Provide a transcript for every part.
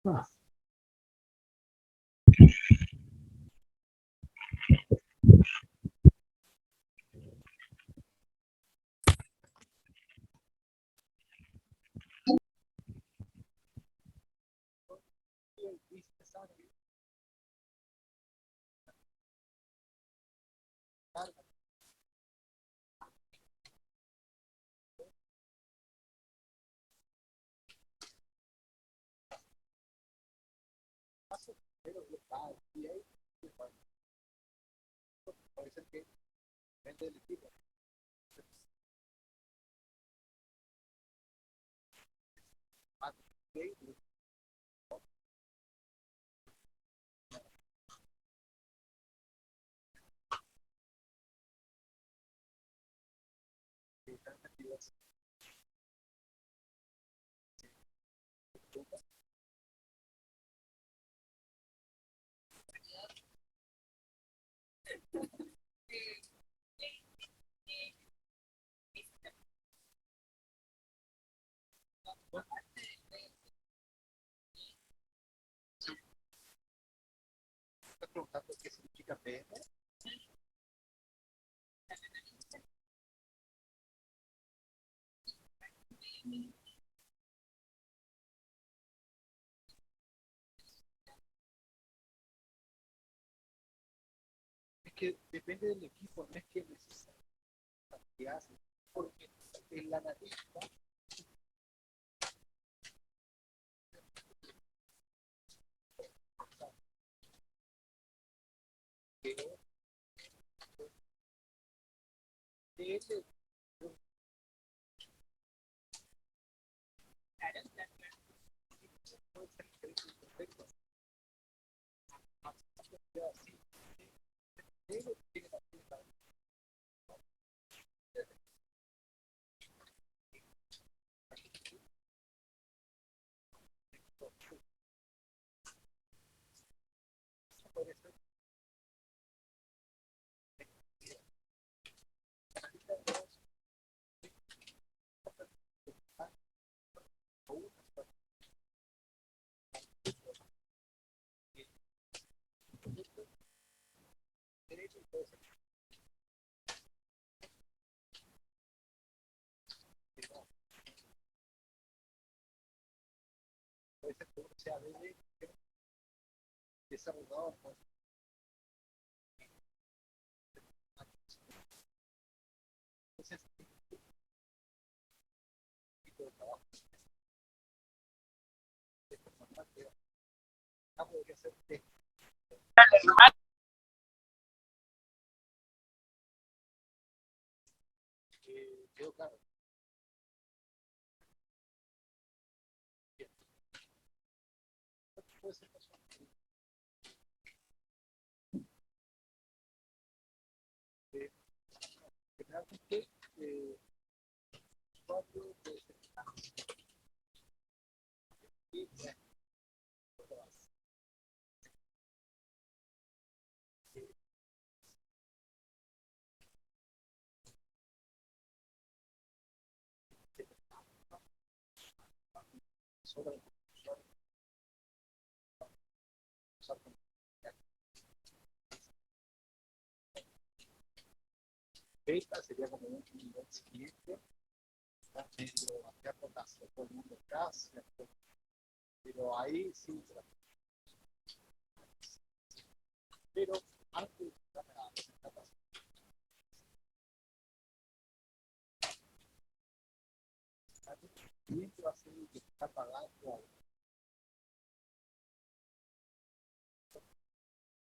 Ah,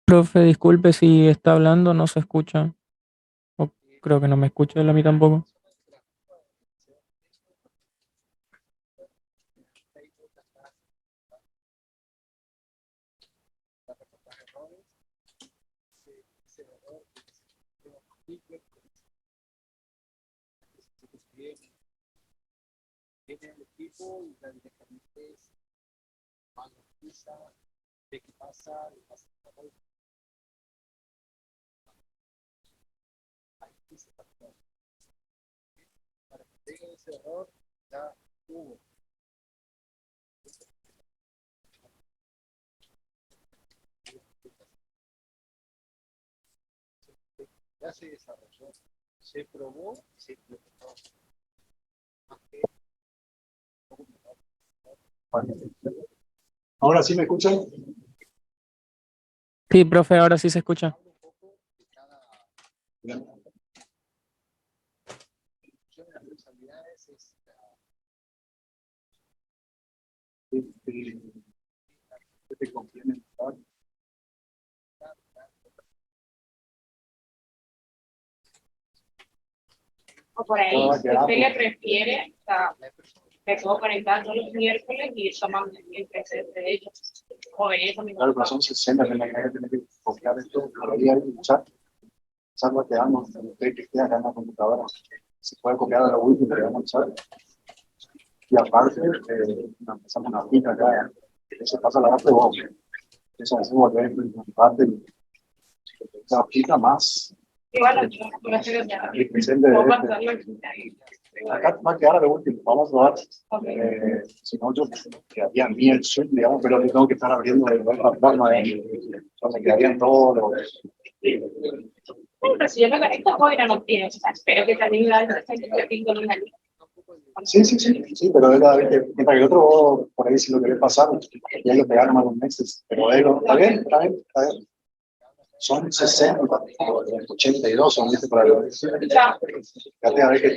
Profe, disculpe si está hablando, no se escucha. O creo que no me escucha él a mí tampoco. Ya se desarrolló, se probó, se implementó. ¿Ahora sí me escuchan? Sí, profe, ahora sí se escucha. Te complementar. O por ahí, si usted le prefiere, o sea, me puedo conectar todos los miércoles y ir tomando el presente de ellos. O venir eso mismo. Claro, pero son 60 que la gente tiene que copiar esto, todavía hay chat, salvo que damos, usted que esté acá en la computadora, se puede copiar a la última, le damos el chat. Y aparte, empezamos una fita acá, que se pasa la gata de vos. Eso es volver a implementar la hojita más. Y bueno, yo no sé qué sea. El presente de Puedo este. pasarlo aquí. Acá va a quedar de último, vamos a probar. Si no, yo quedaría en mí el Zoom, digamos, pero yo tengo que estar abriendo de otra forma, donde quedarían todos los. Bueno, pero si yo me conecto hoy, no tiene, o sea, espero que también la gente que tengo en una lista. Sí, pero es la vez que mientras que el otro vos, por ahí si lo querés pasar, ya lo pegaron más unos meses, pero está bien, está bien, está bien. Son 60, 82 son, ¿viste? Para ver. Fíjate a ver que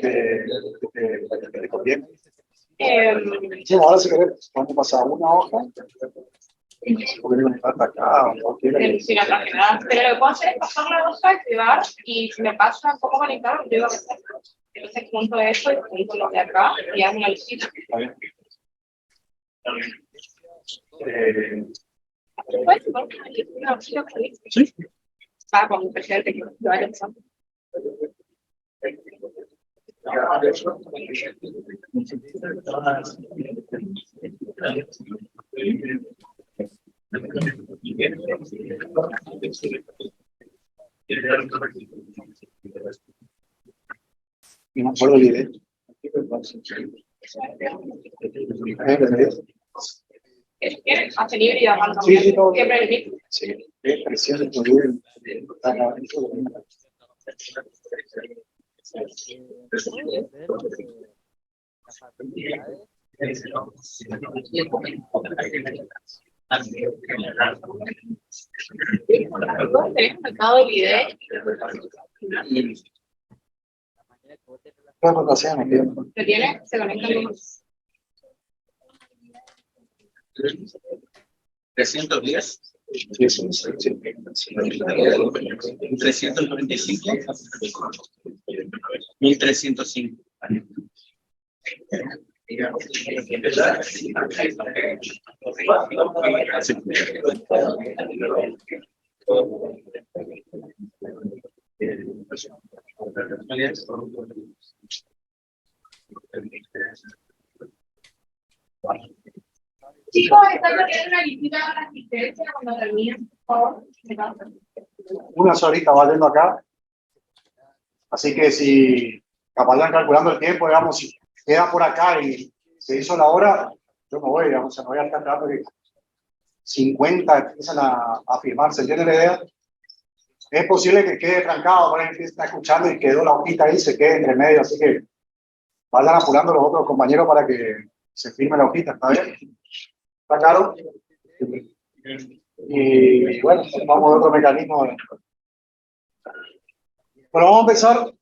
te conviene. Sí, ahora si querés, vamos a pasar una hoja. Porque no me falta acá, o quiere. Sin otra nada. Pero lo que puedo hacer es pasar la hoja, activar, y si me pasa cómo conectarlo, yo digo que está. Entonces junto eso y junto lo de acá y hago una visita. Está bien. Pues, bueno, una opción que Sí. para cuando presidente que lo vaya pasando. Y no solo olvidé. Hace libre y además Sí, sí, todo. siempre el mismo. Sí, es precioso tu libro. Tenés marcado el video. ¿Qué rotación? ¿Lo tiene? Se conecta el 310, Sí, sí, sí. 395, 1305. Chicos, están haciendo una visita a la asistencia cuando terminen, por favor. Unas horitas valiendo acá. Así que si capaz van calculando el tiempo, digamos, si queda por acá y se hizo la hora, yo me voy, digamos, se me voy a estar esperando que 50 empiezan a firmarse, ¿entiende la idea? Es posible que quede trancado, por ejemplo, está escuchando y quedó la hojita ahí, se quede entre medio, así que vayan apurando los otros compañeros para que se firme la hojita, ¿está bien? ¿Está claro? Y bueno, vamos a otro mecanismo. Bueno, vamos a empezar.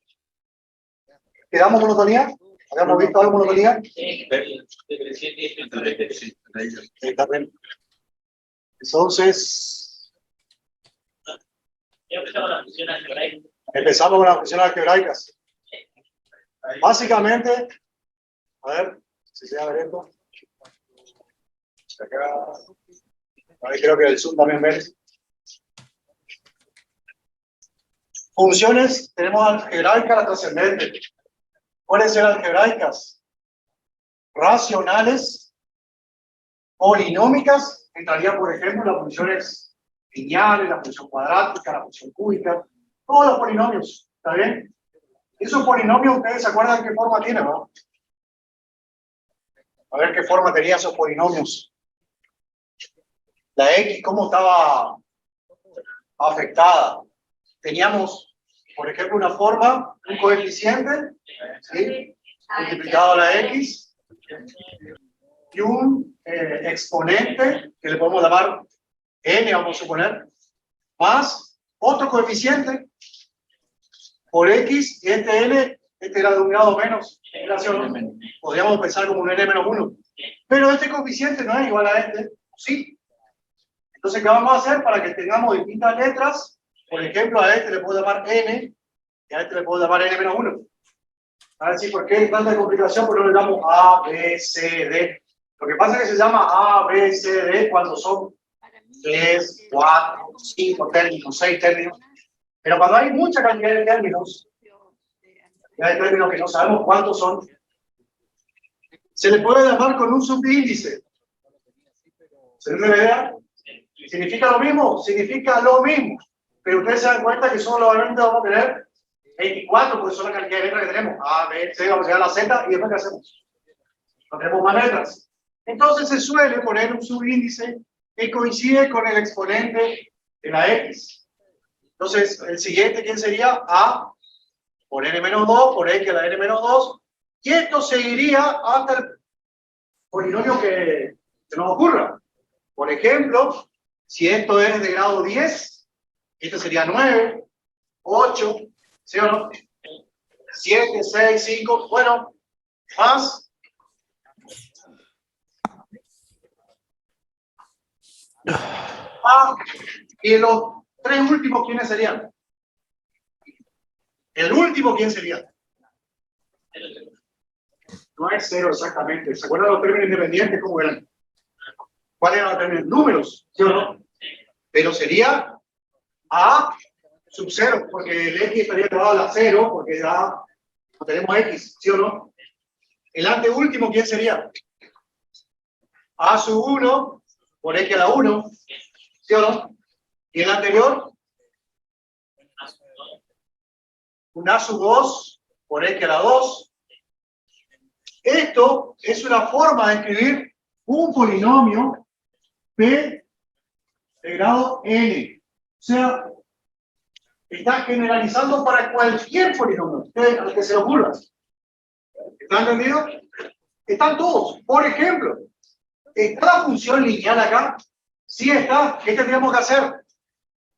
¿Quedamos monotonía? ¿Habíamos visto algo monotonía? Está bien. Entonces, empezamos con las funciones algebraicas. Básicamente, a ver, si se abre esto. Acá, a ver, creo que el Zoom también ve. Funciones, tenemos algebraicas trascendentes. Pueden ser algebraicas racionales, polinómicas, entraría por ejemplo las funciones lineales, la función cuadrática, la función cúbica, todos los polinomios, ¿está bien? Esos polinomios, ustedes se acuerdan qué forma tienen, ¿no? A ver qué forma tenía esos polinomios. La X, ¿cómo estaba afectada? Teníamos, por ejemplo, una forma, un coeficiente, ¿sí? Multiplicado a la X, y un exponente, que le podemos llamar n, vamos a suponer, más otro coeficiente por X, y este n, este era de un grado menos, podríamos pensar como un n menos 1. Pero este coeficiente no es igual a este, ¿sí? Entonces, ¿qué vamos a hacer para que tengamos distintas letras? Por ejemplo, a este le puedo llamar n, y a este le puedo llamar n menos 1. A ver si por qué hay tanta complicación, porque no le damos A, B, C, D. Lo que pasa es que se llama A, B, C, D cuando son 3, 4, 5 términos, 6 términos. Pero cuando hay mucha cantidad de términos, y hay términos que no sabemos cuántos son, se le puede llamar con un subíndice. ¿Se entiende la idea? ¿Significa lo mismo? Significa lo mismo. Pero ustedes se dan cuenta que solamente vamos a tener 24, porque son la cantidad de letras que tenemos. A, B, C, vamos a llegar a la Z, y después ¿qué hacemos? No tenemos más letras. Entonces se suele poner un subíndice que coincide con el exponente de la X. Entonces, el siguiente, ¿quién sería? A por n menos 2, por X a la n menos 2, y esto seguiría hasta el polinomio que se nos ocurra. Por ejemplo, si esto es de grado 10, este sería 9, 8, ¿sí o no? 7, 6, 5, bueno, más. Y los tres últimos, ¿quiénes serían? El último, ¿quién sería? No es 0 exactamente. ¿Se acuerdan los términos independientes? ¿Cómo eran? ¿Cuáles eran los términos? Números, ¿sí o no? Pero sería A sub 0, porque el X estaría elevado a la 0, porque ya no tenemos X, ¿sí o no? El anteúltimo, ¿quién sería? A sub 1 por X a la 1, ¿sí o no? Y el anterior, un A sub 2 por X a la 2. Esto es una forma de escribir un polinomio P de grado n. O sea, está generalizando para cualquier polinomio, al que se le ocurra. ¿Está entendido? Están todos. Por ejemplo, ¿está la función lineal acá? Sí está. ¿Qué tendríamos que hacer?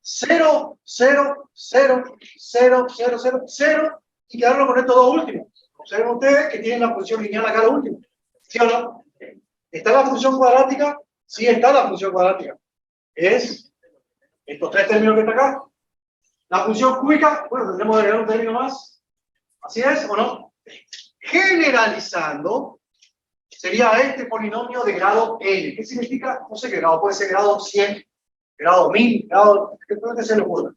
0, 0, 0, 0, 0, 0, 0 y quedarlo con estos dos últimos. Observen ustedes que tienen la función lineal acá lo último. ¿Sí o no? ¿Está la función cuadrática? Sí está la función cuadrática. Es estos tres términos que está acá. La función cúbica, bueno, tendremos que agregar un término más. ¿Así es o no? Generalizando, sería este polinomio de grado n. ¿Qué significa? No sé qué grado, puede ser grado 100, grado 1000, grado... ¿Qué se le ocurre?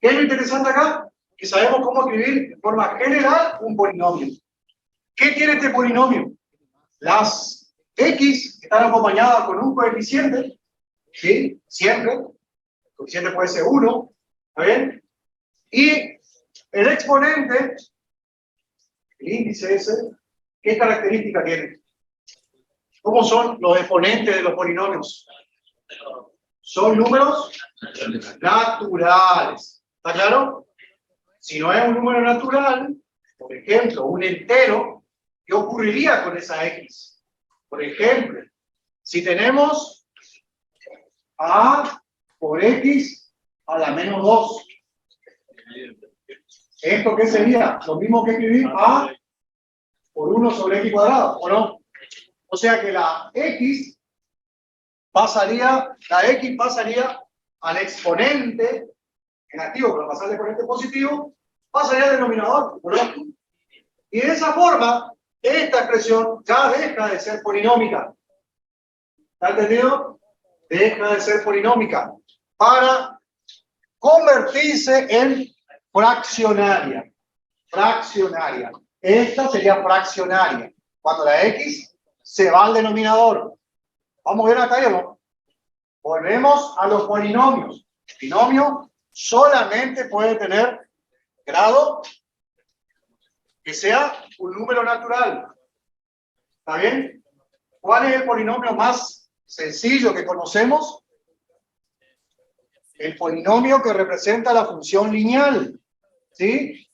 ¿Qué es lo interesante acá? Que sabemos cómo escribir de forma general un polinomio. ¿Qué tiene este polinomio? Las x están acompañadas con un coeficiente, ¿sí? Siempre. El coeficiente puede ser 1, ¿está bien? Y el exponente, el índice ese, ¿qué característica tiene? ¿Cómo son los exponentes de los polinomios? Son números naturales. ¿Está claro? Si no es un número natural, por ejemplo, un entero, ¿qué ocurriría con esa x? Por ejemplo, si tenemos a por x a la menos 2. ¿Esto qué sería? Lo mismo que escribir a por 1 sobre x cuadrado, ¿o no? O sea que la x pasaría al exponente negativo, pero pasar al exponente positivo, pasaría al denominador, ¿verdad? Y de esa forma, esta expresión ya deja de ser polinómica. ¿Está entendido? Deja de ser polinómica para convertirse en fraccionaria. Fraccionaria. Esta sería fraccionaria. Cuando la x se va al denominador. ¿Vamos bien acá o no? Volvemos a los polinomios. El binomio solamente puede tener grado que sea un número natural. ¿Está bien? ¿Cuál es el polinomio más sencillo que conocemos? El polinomio que representa la función lineal. ¿Sí?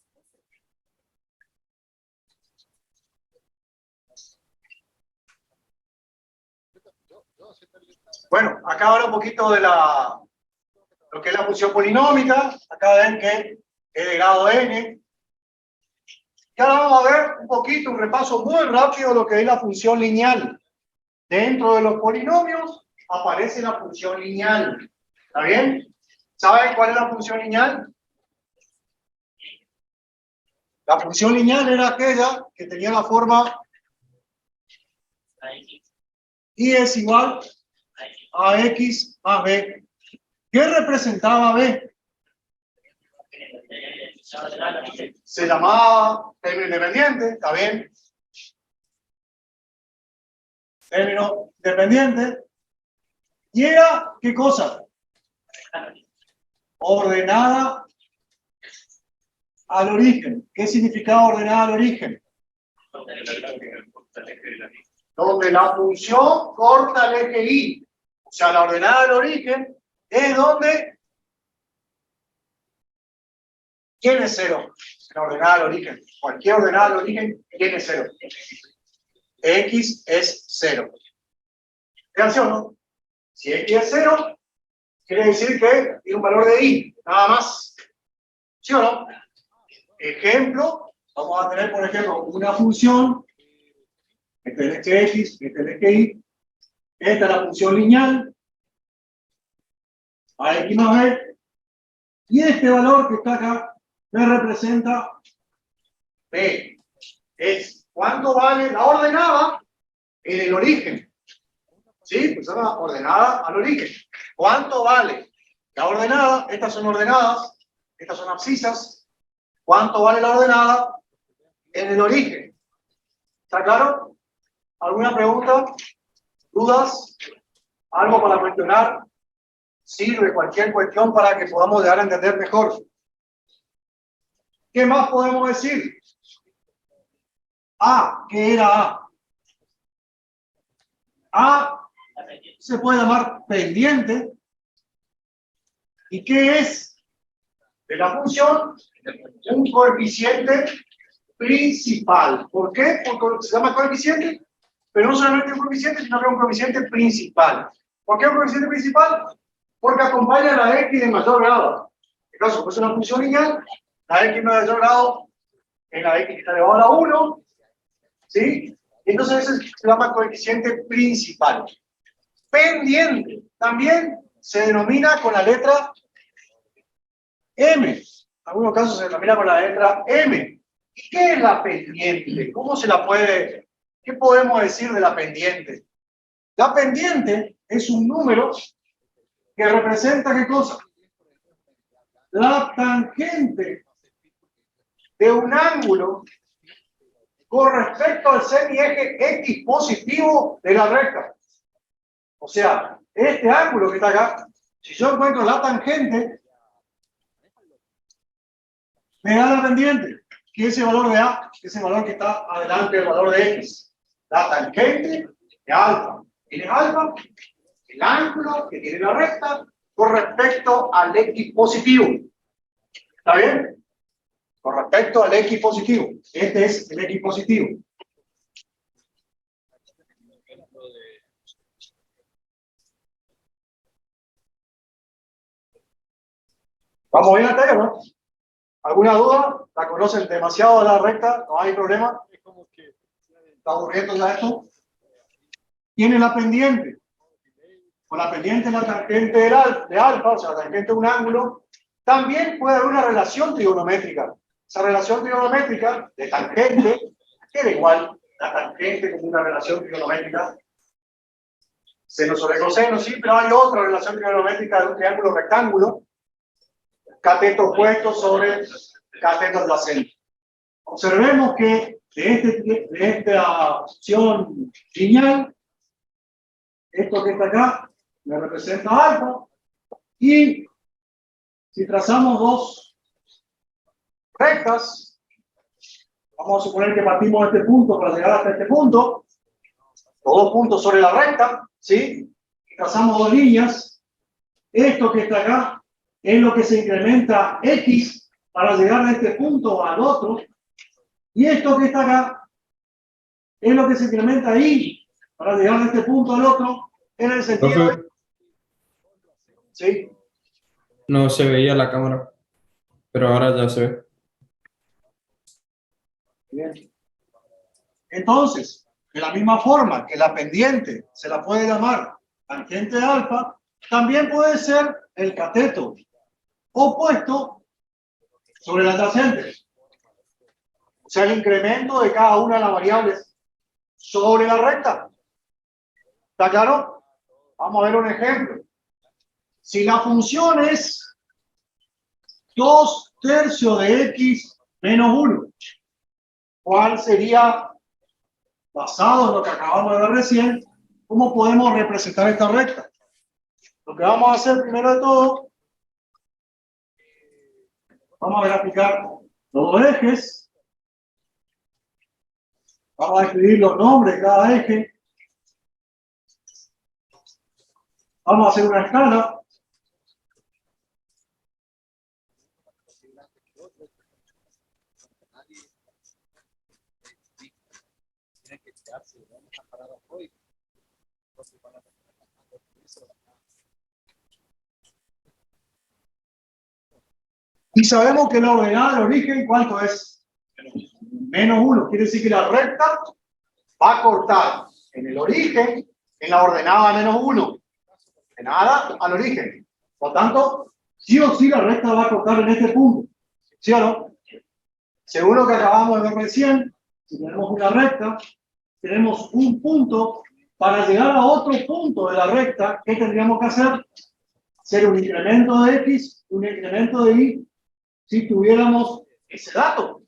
Bueno, acá ahora un poquito de lo que es la función polinómica. Acá ven que es de grado n. Y ahora vamos a ver un poquito, un repaso muy rápido de lo que es la función lineal. Dentro de los polinomios aparece la función lineal. ¿Está bien? ¿Saben cuál es la función lineal? La función lineal era aquella que tenía la forma y es igual a x más b. ¿Qué representaba b? Se llamaba término independiente, ¿está bien? Término independiente. ¿Y era qué cosa? Ordenada al origen. ¿Qué significaba ordenada al origen? Donde la función corta el eje y. O sea, la ordenada al origen es donde tiene cero. La ordenada al origen. Cualquier ordenada al origen tiene cero. X es cero. ¿Qué hace o no? Si X es cero, quiere decir que tiene un valor de y, nada más. ¿Sí o no? Ejemplo, vamos a tener, por ejemplo, una función. Este es el eje X, este es el eje Y. Esta es la función lineal. AX más B. Y este valor que está acá me representa B. Es cuánto vale la ordenada en el origen. ¿Sí? Pues una ordenada al origen. ¿Cuánto vale la ordenada? Estas son ordenadas, estas son abscisas. ¿Cuánto vale la ordenada en el origen? ¿Está claro? ¿Alguna pregunta? ¿Dudas? ¿Algo para cuestionar? Sirve cualquier cuestión para que podamos llegar a entender mejor. ¿Qué más podemos decir? A, ¿qué era A? A se puede llamar pendiente. ¿Y qué es? De la función, un coeficiente principal. ¿Por qué? Porque se llama coeficiente, pero no solamente un coeficiente, sino que es un coeficiente principal. ¿Por qué un coeficiente principal? Porque acompaña a la x de mayor grado. En este caso, pues es una función lineal, la x de mayor grado es la x que está elevado a la 1, ¿sí? Entonces ese se llama coeficiente principal. Pendiente también se denomina con la letra M. En algunos casos se denomina con la letra M. ¿Y qué es la pendiente? ¿Cómo se la puede? ¿Qué podemos decir de la pendiente? La pendiente es un número que representa ¿qué cosa? La tangente de un ángulo con respecto al semieje X positivo de la recta. O sea, este ángulo que está acá, si yo encuentro la tangente, me da la pendiente, que es ese valor de A, que es el valor que está adelante del valor de X. La tangente de alfa. ¿Quién es alfa? El ángulo que tiene la recta con respecto al X positivo. ¿Está bien? Con respecto al X positivo. Este es el X positivo. ¿Vamos bien hasta ahí, no? ¿Alguna duda? ¿La conocen demasiado la recta? ¿No hay problema? ¿Está aburriendo ya esto? Tiene la pendiente. Con la pendiente la tangente de alfa, o sea, la tangente de un ángulo, también puede haber una relación trigonométrica. Esa relación trigonométrica de tangente, queda igual la tangente como una relación trigonométrica. Seno sobre coseno, sí, pero hay otra relación trigonométrica de un triángulo rectángulo. Cateto opuesto sobre cateto adyacente. Observemos que de esta opción lineal, esto que está acá me representa alfa, y si trazamos dos rectas, vamos a suponer que partimos de este punto para llegar hasta este punto, Todos puntos sobre la recta, ¿sí? Trazamos dos líneas. Esto que está acá es lo que se incrementa X para llegar de este punto al otro. Y esto que está acá es lo que se incrementa Y para llegar de este punto al otro en el sentido Profe, ¿sí? no se veía la cámara, pero ahora ya se ve. Bien. Entonces, de la misma forma que la pendiente se la puede llamar tangente de alfa, también puede ser el cateto opuesto sobre la adyacente. O sea, el incremento de cada una de las variables sobre la recta. ¿Está claro? Vamos a ver un ejemplo. Si la función es 2/3 de x menos 1, ¿cuál sería, basado en lo que acabamos de ver recién, cómo podemos representar esta recta? Lo que vamos a hacer primero de todo, vamos a graficar los dos ejes. Vamos a escribir los nombres de cada eje. Vamos a hacer una escala. Y sabemos que la ordenada del origen, ¿cuánto es? Menos 1. Quiere decir que la recta va a cortar en el origen, en la ordenada menos 1. De nada al origen. Por tanto, sí o sí la recta va a cortar en este punto. ¿Sí o no? Según lo que acabamos de ver recién, si tenemos una recta, tenemos un punto. Para llegar a otro punto de la recta, ¿qué tendríamos que hacer? Hacer un incremento de X, un incremento de Y, si tuviéramos ese dato.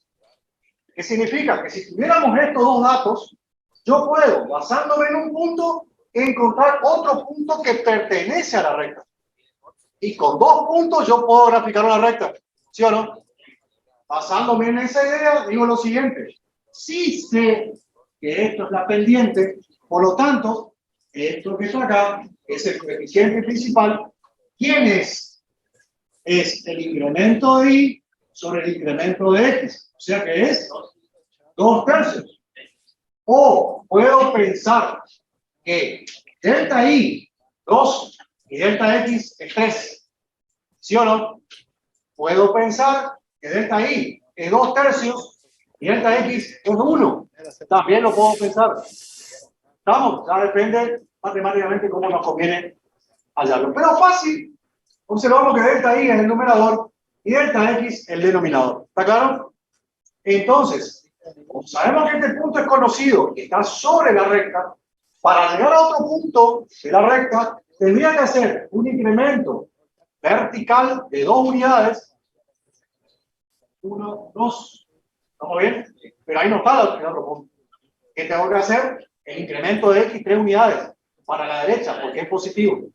¿Qué significa? Que si tuviéramos estos dos datos, yo puedo, basándome en un punto, encontrar otro punto que pertenece a la recta. Y con dos puntos yo puedo graficar una recta. ¿Sí o no? Basándome en esa idea, digo lo siguiente. Si sé que esto es la pendiente, por lo tanto, esto que está acá es el coeficiente principal. ¿Quién es? Es el incremento de Y sobre el incremento de X. O sea que es 2/3. O puedo pensar que delta Y 2 y delta X es 3. ¿Sí o no? Puedo pensar que delta Y es 2/3 y delta X es 1. También lo puedo pensar. ¿Estamos? Ya depende matemáticamente cómo nos conviene hallarlo. Pero fácil. Observamos que delta Y es el numerador y delta X el denominador. ¿Está claro? Entonces, como sabemos que este punto es conocido y está sobre la recta, para llegar a otro punto de la recta, tendría que hacer un incremento vertical de 2 unidades. 1, 2. ¿Estamos bien? Pero ahí no está el otro punto. ¿Qué tengo que hacer? El incremento de X 3 unidades para la derecha, porque es positivo.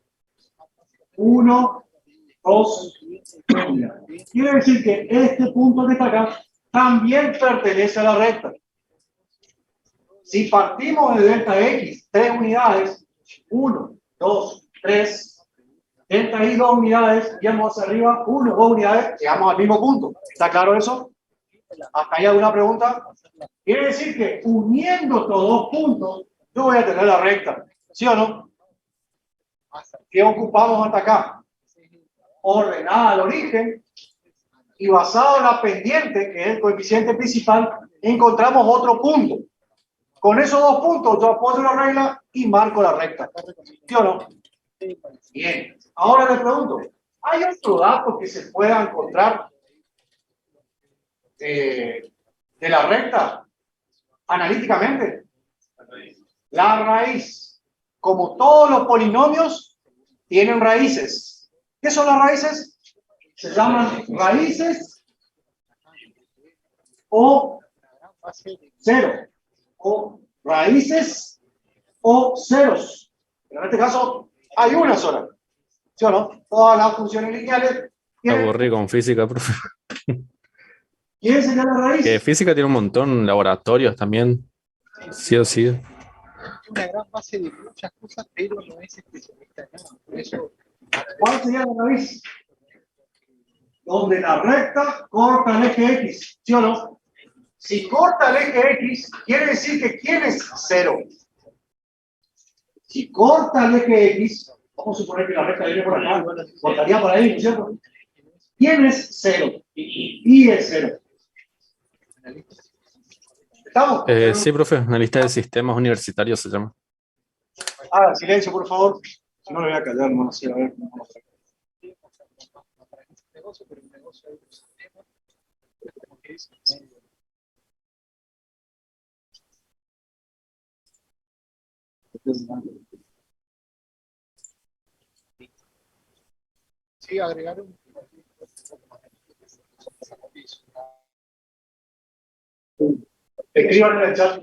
1, 2, 3 unidades. Quiere decir que este punto que está acá también pertenece a la recta. Si partimos de delta X 3 unidades, 1, 2, 3, delta Y 2 unidades, y vamos hacia arriba, 1, 2 unidades, llegamos al mismo punto. ¿Está claro eso? ¿Hasta ahí alguna pregunta? Quiere decir que uniendo estos dos puntos, yo voy a tener la recta. ¿Sí o no? ¿Qué ocupamos hasta acá? Ordenada al origen y basado en la pendiente, que es el coeficiente principal, encontramos otro punto. Con esos dos puntos yo apoyo la regla y marco la recta. ¿Sí o no? Bien. Ahora les pregunto, ¿hay otro dato que se pueda encontrar de la recta analíticamente? La raíz. Como todos los polinomios, tienen raíces. ¿Qué son las raíces? Se llaman raíces o cero, o raíces o ceros. Pero en este caso hay una sola. ¿Sí o no? Todas las funciones lineales tienen... Aburrí con física, profe. ¿Quién sería la raíz? Que física tiene un montón, laboratorios también. Sí o sí. una gran base de muchas cosas, pero no es especialista en nada. Por eso, ¿Cuál sería la raíz? Donde la recta corta el eje X, ¿sí o no? Si corta el eje X, quiere decir que ¿quién es 0? Si corta el eje X, vamos a suponer que la recta viene por acá, cortaría por ahí, ¿no es cierto? ¿Quién es 0? Y es 0. ¿Estamos? Sí, profe, analista de sistemas universitarios se llama. Ah, silencio, por favor. Si no, le voy a callar, no sé, a ver. pero un negocio hay otro sistema, como que es sí, agregar un Escriban en el chat.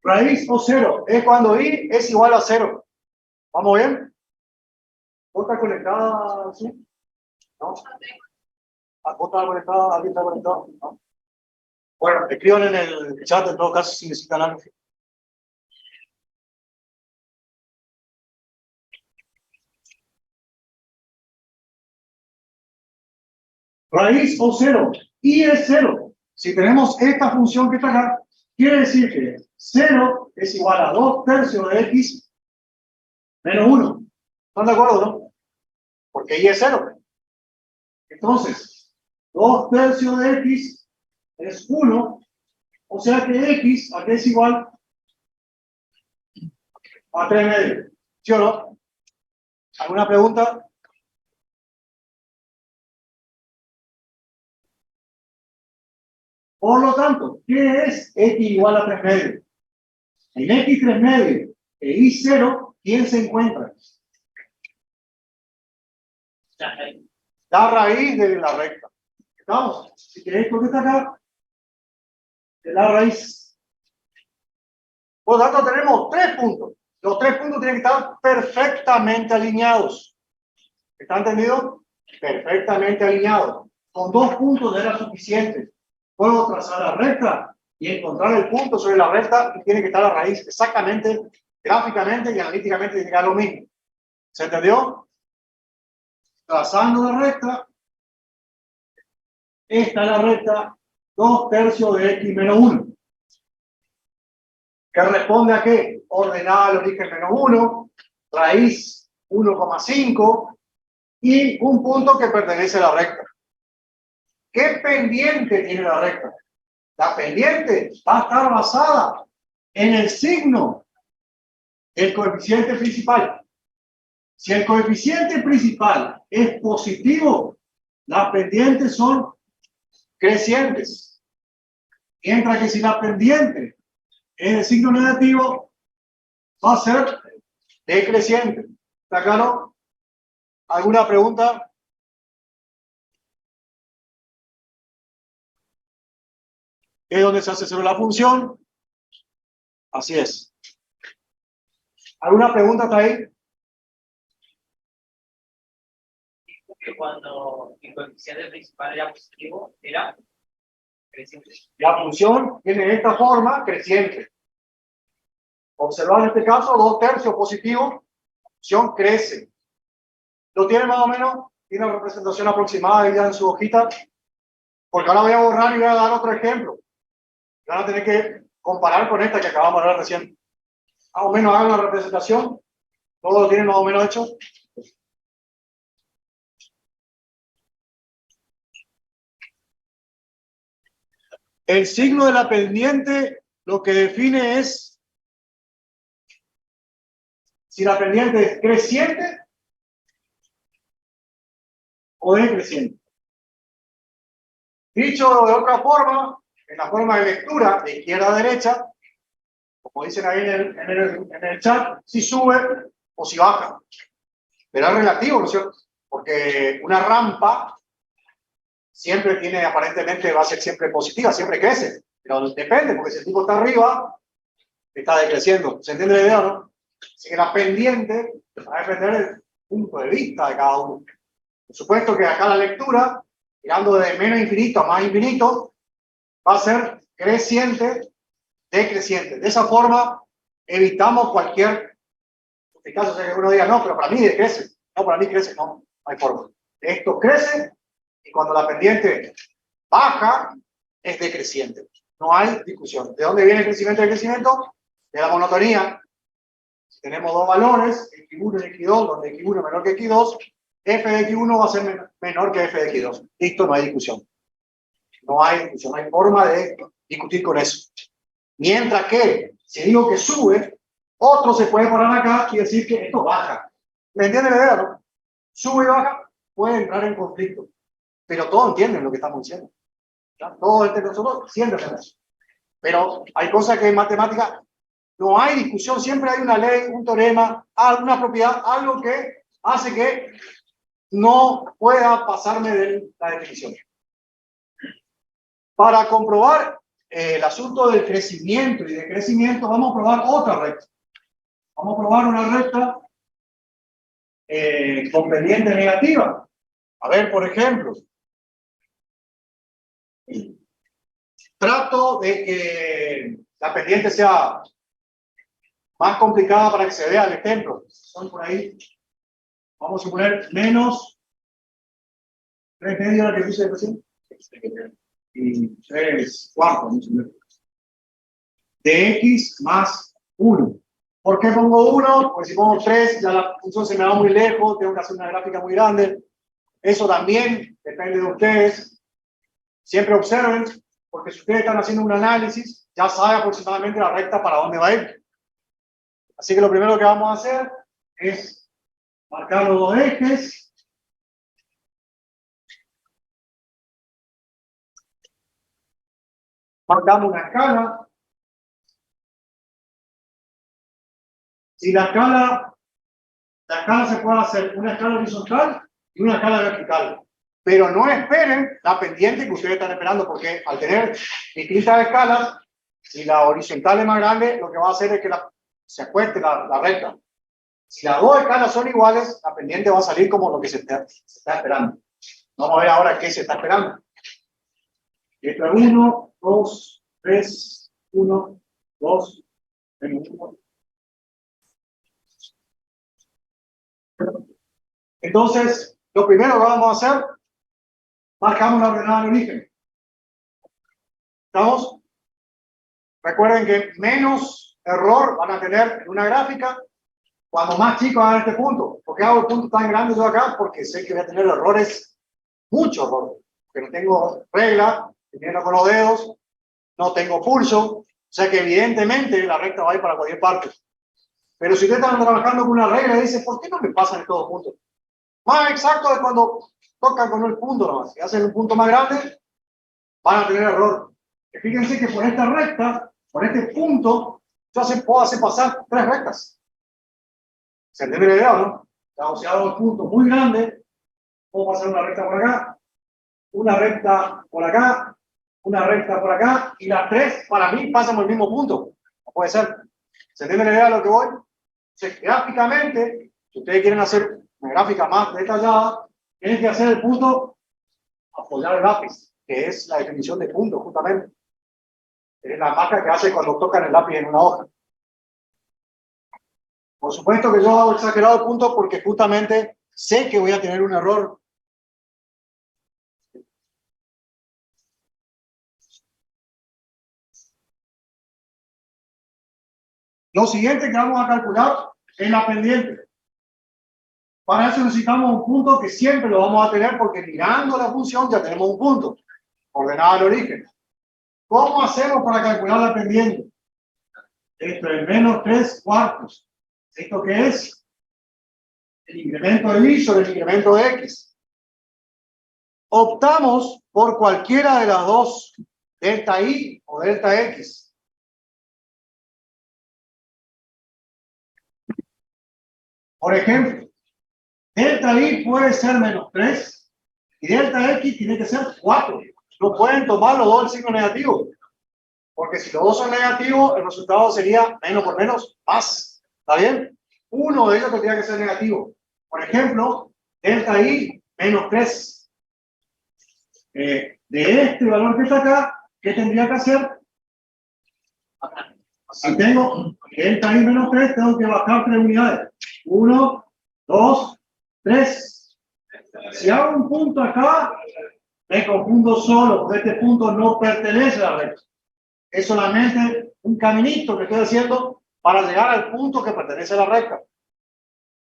Raíz o 0 es cuando i es igual a 0. ¿Vamos bien? ¿Vos estás conectada? ¿Sí? ¿No? ¿Vos estás conectada? ¿Alguien está conectado? ¿No? Bueno, escriban en el chat en todo caso si necesitan algo. Raíz o 0. Y es 0. Si tenemos esta función que está acá, quiere decir que 0 es igual a 2/3 de x menos 1. ¿Están de acuerdo, no? Porque y es 0. Entonces, 2/3 de x es 1. O sea que x aquí es igual a 3/2. ¿Sí o no? ¿Alguna pregunta? Por lo tanto, ¿qué es x igual a 3/2? En x 3/2 e y 0, ¿quién se encuentra? La raíz de la recta. ¿Estamos? Si queréis, ¿por qué está acá? De la raíz. Por lo tanto, tenemos 3 puntos. Los 3 puntos tienen que estar perfectamente alineados. ¿Está entendido? Perfectamente alineados. Con 2 puntos era suficiente. Puedo trazar la recta y encontrar el punto sobre la recta y tiene que estar la raíz exactamente, gráficamente y analíticamente tiene que dar lo mismo. ¿Se entendió? Trazando la recta, esta es la recta 2/3 de x menos 1. ¿Que responde a qué? Ordenada al origen menos 1, raíz 1,5 y un punto que pertenece a la recta. ¿Qué pendiente tiene la recta? La pendiente va a estar basada en el signo del coeficiente principal. Si el coeficiente principal es positivo, las pendientes son crecientes. Mientras que si la pendiente es de signo negativo, va a ser decreciente. ¿Está claro? ¿Alguna pregunta? ¿Es donde se hace cero la función? Así es. ¿Alguna pregunta hasta ahí? Que cuando el coeficiente principal era positivo, era creciente. La función tiene esta forma creciente. Observar en este caso 2/3 positivo, la función crece. ¿Lo tiene más o menos? ¿Tiene la representación aproximada ahí ya en su hojita? Porque ahora voy a borrar y voy a dar otro ejemplo. Van a tener que comparar con esta que acabamos de ver recién. Más o menos hagan la representación. ¿Todo lo tienen más o menos hecho? El signo de la pendiente lo que define es si la pendiente es creciente o decreciente. Dicho de otra forma, en la forma de lectura de izquierda a derecha, como dicen ahí en el chat, si sube o si baja. Pero es relativo, ¿no es cierto? Porque una rampa siempre tiene, aparentemente, va a ser siempre positiva, siempre crece. Pero depende, porque si el tipo está arriba, está decreciendo. ¿Se entiende la idea, no? Así que la pendiente va a depender del punto de vista de cada uno. Por supuesto que acá la lectura, mirando de menos infinito a más infinito, va a ser creciente decreciente. De esa forma, evitamos cualquier caso, que uno diga, no, pero para mí decrece. No, para mí crece, no hay forma. Esto crece y cuando la pendiente baja, es decreciente. No hay discusión. ¿De dónde viene el crecimiento y el crecimiento? De la monotonía. Si tenemos dos valores, X1 y X2, donde X1 es menor que X2, f de X1 va a ser menor que f de X2. Listo, no hay discusión. No hay discusión, no hay forma de discutir con eso. Mientras que, si digo que sube, otro se puede parar acá y decir que esto baja. ¿Me entienden la idea, no? Sube y baja, puede entrar en conflicto. Pero todos entienden lo que estamos diciendo. ¿Ya? Todos entre nosotros siempre hacemos. Pero hay cosas que en matemática no hay discusión, siempre hay una ley, un teorema, alguna propiedad, algo que hace que no pueda pasarme de la definición. Para comprobar el asunto del crecimiento y decrecimiento, vamos a probar otra recta. Vamos a probar una recta con pendiente negativa. A ver, por ejemplo, trato de que la pendiente sea más complicada para que se vea el ejemplo. Son por ahí, vamos a suponer menos 3 medios la que puse de recién y 3 cuartos de x más 1. ¿Por qué pongo 1? Pues si pongo 3, ya la función se me va muy lejos, tengo que hacer una gráfica muy grande. Eso también depende de ustedes. Siempre observen, porque si ustedes están haciendo un análisis, ya saben aproximadamente la recta para dónde va a ir. Así que lo primero que vamos a hacer es marcar los dos ejes. Marcamos una escala. Si la escala se puede hacer una escala horizontal y una escala vertical. Pero no esperen la pendiente que ustedes están esperando, porque al tener distintas escalas, si la horizontal es más grande, lo que va a hacer es que se acueste la recta. Si las dos escalas son iguales, la pendiente va a salir como lo que se está esperando. Vamos a ver ahora qué se está esperando. Esto es 1, 2, 3, 1, 2, 1. Entonces, lo primero que vamos a hacer, marcamos la ordenada de origen. ¿Estamos? Recuerden que menos error van a tener en una gráfica cuando más chicos hagan este punto. ¿Por qué hago el punto tan grande yo acá? Porque sé que voy a tener errores, muchos errores. Porque no tengo regla, teniendo con los dedos, no tengo pulso, o sea que evidentemente la recta va a ir para cualquier parte. Pero si ustedes están trabajando con una regla y dicen, ¿por qué no me pasan estos puntos? Más exacto de cuando tocan con el punto nomás. Si hacen un punto más grande, van a tener error. Y fíjense que por esta recta, por este punto, yo puedo hacer pasar 3 rectas. ¿Se entiende la idea o no? Si hago un punto muy grande, puedo pasar una recta por acá, una recta por acá, una recta por acá, y las 3 para mí pasan por el mismo punto. No puede ser. ¿Se entiende la idea de lo que voy? Entonces, gráficamente, si ustedes quieren hacer una gráfica más detallada, tienen que hacer el punto, apoyar el lápiz, que es la definición de punto, justamente. Es la marca que hace cuando tocan el lápiz en una hoja. Por supuesto que yo hago exagerado el punto porque justamente sé que voy a tener un error. Lo siguiente que vamos a calcular es la pendiente. Para eso necesitamos un punto que siempre lo vamos a tener porque mirando la función ya tenemos un punto, ordenado al origen. ¿Cómo hacemos para calcular la pendiente? Esto es menos 3 cuartos. ¿Esto qué es? El incremento de y sobre el incremento de x. Optamos por cualquiera de las dos, delta y o delta x. Por ejemplo, delta y puede ser menos 3 y delta x tiene que ser 4. No pueden tomar los dos el signo negativo, porque si los dos son negativos, el resultado sería menos por menos más. ¿Está bien? Uno de ellos tendría que ser negativo. Por ejemplo, delta y menos 3. De este valor que está acá, ¿qué tendría que hacer? Acá. Si tengo delta I menos 3, tengo que bajar 3 unidades. 1, 2, 3. Si hago un punto acá, me confundo solo, porque este punto no pertenece a la recta. Es solamente un caminito que estoy haciendo para llegar al punto que pertenece a la recta.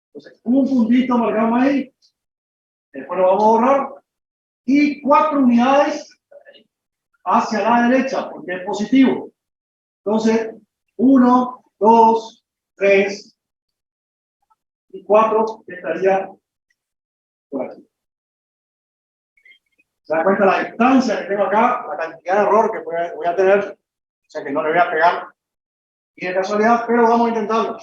Entonces, un puntito marcamos ahí, después lo vamos a borrar, y 4 unidades hacia la derecha, porque es positivo. Entonces, 1, 2, 3 y 4 estaría por aquí. ¿Se da cuenta la distancia que tengo acá? La cantidad de error que voy a tener. O sea que no le voy a pegar y de casualidad, pero vamos a intentarlo.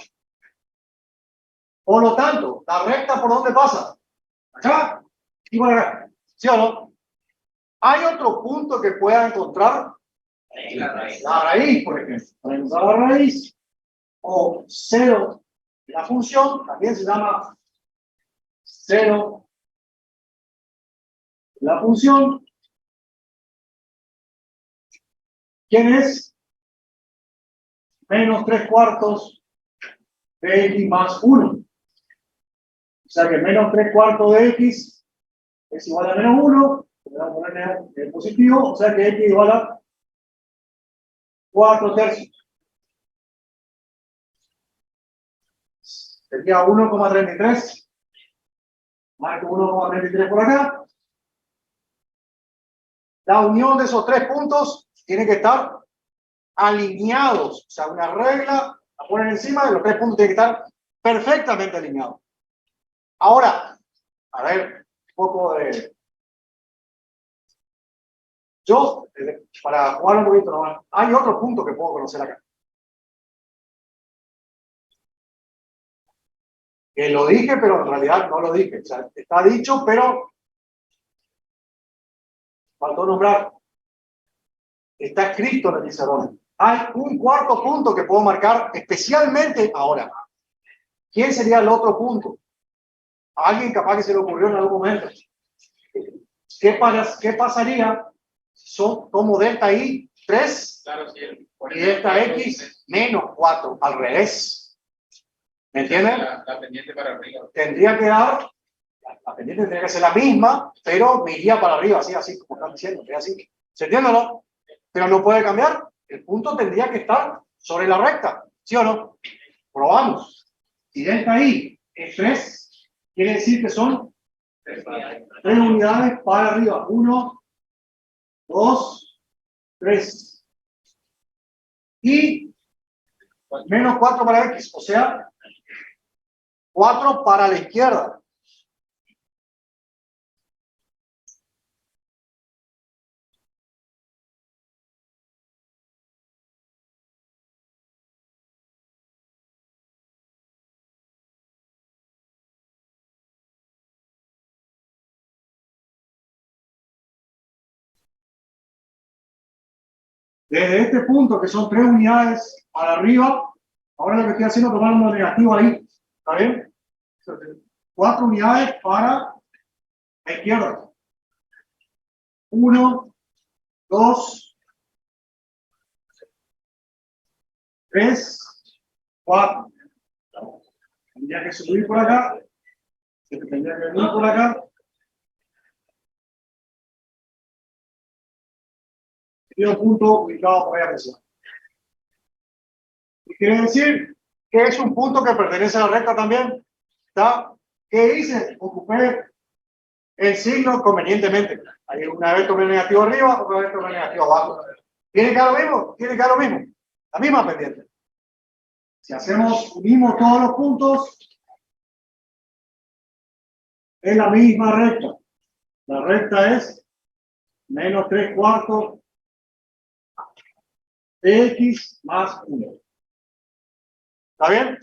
Por lo tanto, la recta ¿por dónde pasa? Acá y por acá. ¿Sí o no? ¿Hay otro punto que pueda encontrar? La raíz, por ejemplo. Para encontrar la raíz o cero de la función, también se llama cero de la función. ¿Quién es? Menos 3/4 de x más 1. O sea que menos 3/4 de x es igual a menos 1. Vamos a ponerle el positivo, o sea que x igual a 4/3. Sería 1,33. Marco 1,33 por acá. La unión de esos 3 puntos tiene que estar alineados. O sea, una regla la ponen encima de los 3 puntos, tiene que estar perfectamente alineados. Ahora, a ver, un poco de... Yo, para jugar un poquito nomás, hay otro punto que puedo conocer acá. Que lo dije, pero en realidad no lo dije. O sea, está dicho, pero faltó nombrar. Está escrito en el pizarrón. Hay un cuarto punto que puedo marcar especialmente ahora. ¿Quién sería el otro punto? Alguien capaz que se le ocurrió en algún momento. ¿Qué pasaría si tomo delta I 3 y delta X menos 4? Al revés. ¿Me entienden? La pendiente para arriba. Tendría que dar, la pendiente tendría que ser la misma, pero me iría para arriba, así como están diciendo, es así. ¿Se entiende o no? Pero no puede cambiar. El punto tendría que estar sobre la recta, ¿sí o no? Probamos. Si delta I es 3, quiere decir que son 3 unidades para arriba. 1, 2, 3. Y menos 4 para X, o sea, 4 para la izquierda. Desde este punto, que son 3 unidades para arriba, ahora lo que estoy haciendo es tomar un negativo ahí. ¿Está bien? 4 unidades para la izquierda. 1, 2, 3, 4. Tendría que subir por acá. Tendría que venir por acá. Y un punto ubicado por ahí arriba. ¿Y quiere decir que es un punto que pertenece a la recta también? ¿Está? ¿Qué hice? Ocupé el signo convenientemente. Hay una vez tomé negativo arriba, otra vez tomé negativo abajo. ¿Tiene que dar lo mismo? Tiene que dar lo mismo. La misma pendiente. Si unimos todos los puntos, es la misma recta. La recta es menos 3/4 de X más 1. ¿Está bien?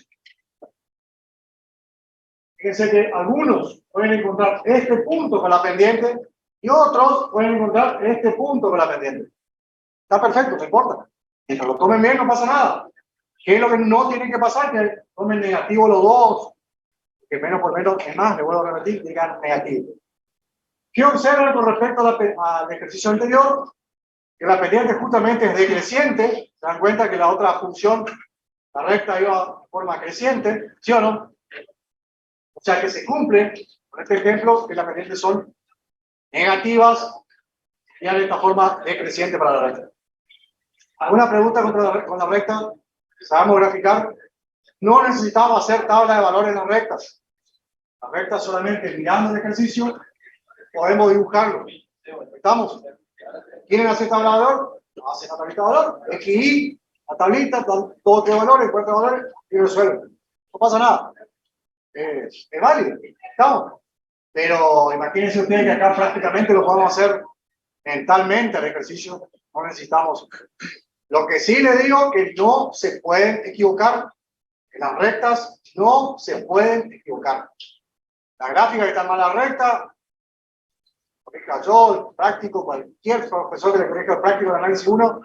Fíjense que algunos pueden encontrar este punto con la pendiente y otros pueden encontrar este punto con la pendiente. Está perfecto, no importa. Mientras lo tomen bien, no pasa nada. ¿Qué es lo que no tiene que pasar? Que tomen negativo los dos. Que menos por menos, es más, le vuelvo a repetir, digan negativo. ¿Qué observan con respecto al ejercicio anterior? que la pendiente justamente es decreciente. Se dan cuenta que la otra función, la recta, iba de forma creciente, ¿sí o no? O sea que se cumple con este ejemplo que las pendientes son negativas y de esta forma decreciente para la recta. ¿Alguna pregunta con la recta? ¿Sabemos graficar? No necesitamos hacer tabla de valores en las rectas. Las rectas solamente mirando el ejercicio podemos dibujarlo. ¿Estamos? ¿Quieren hacer tabla de valor? Hacen la tablita de valor, XY, la tablita, todo qué valores, cuántos valores, y resuelven. No pasa nada. Es válido. ¿Estamos? Pero imagínense ustedes que acá prácticamente lo podemos hacer mentalmente el ejercicio. No necesitamos. Lo que sí les digo que no se pueden equivocar. En las rectas no se pueden equivocar. La gráfica que está mal la recta, corrija yo, el práctico, cualquier profesor que le corrija el práctico de análisis 1,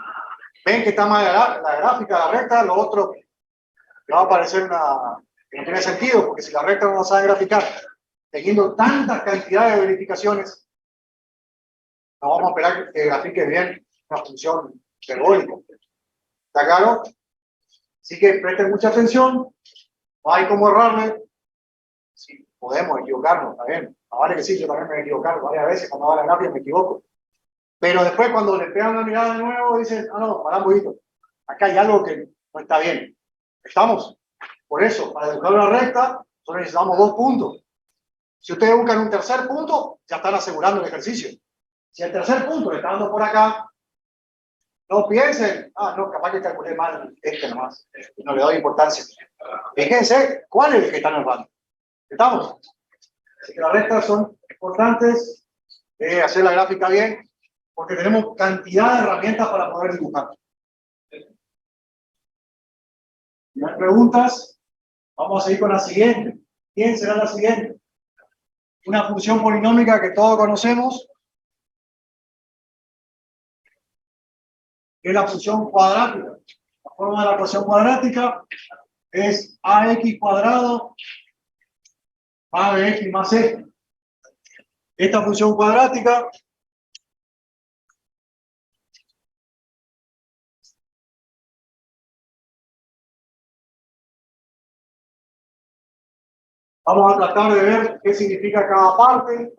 ven que está mal la gráfica de la recta, lo otro le va a parecer que no tiene sentido, porque si la recta no la sabe graficar, teniendo tantas cantidades de verificaciones, no vamos a esperar que grafique bien una función hiperbólica. ¿Está claro? Así que presten mucha atención, no hay cómo errarle. Sí, podemos equivocarnos, está bien. Vale que sí, yo también me he equivocado varias veces, cuando va la gráfica me equivoco. Pero después cuando le pegan una mirada de nuevo, dicen, ah no, pará un poquito. Acá hay algo que no está bien. ¿Estamos? Por eso, para dibujar una recta, nosotros necesitamos 2 puntos. Si ustedes buscan un tercer punto, ya están asegurando el ejercicio. Si el tercer punto le está dando por acá, no piensen, ah, no, capaz que calculé mal nomás, no le doy importancia. Fíjense cuál es el que están errando. ¿Estamos? Así que las rectas son importantes, hacer la gráfica bien, porque tenemos cantidad de herramientas para poder dibujar. Si no hay preguntas, vamos a seguir con la siguiente. ¿Quién será la siguiente? Una función polinómica que todos conocemos, que es la función cuadrática. La forma de la ecuación cuadrática es ax cuadrado a de x más e. Esta función cuadrática vamos a tratar de ver qué significa cada parte,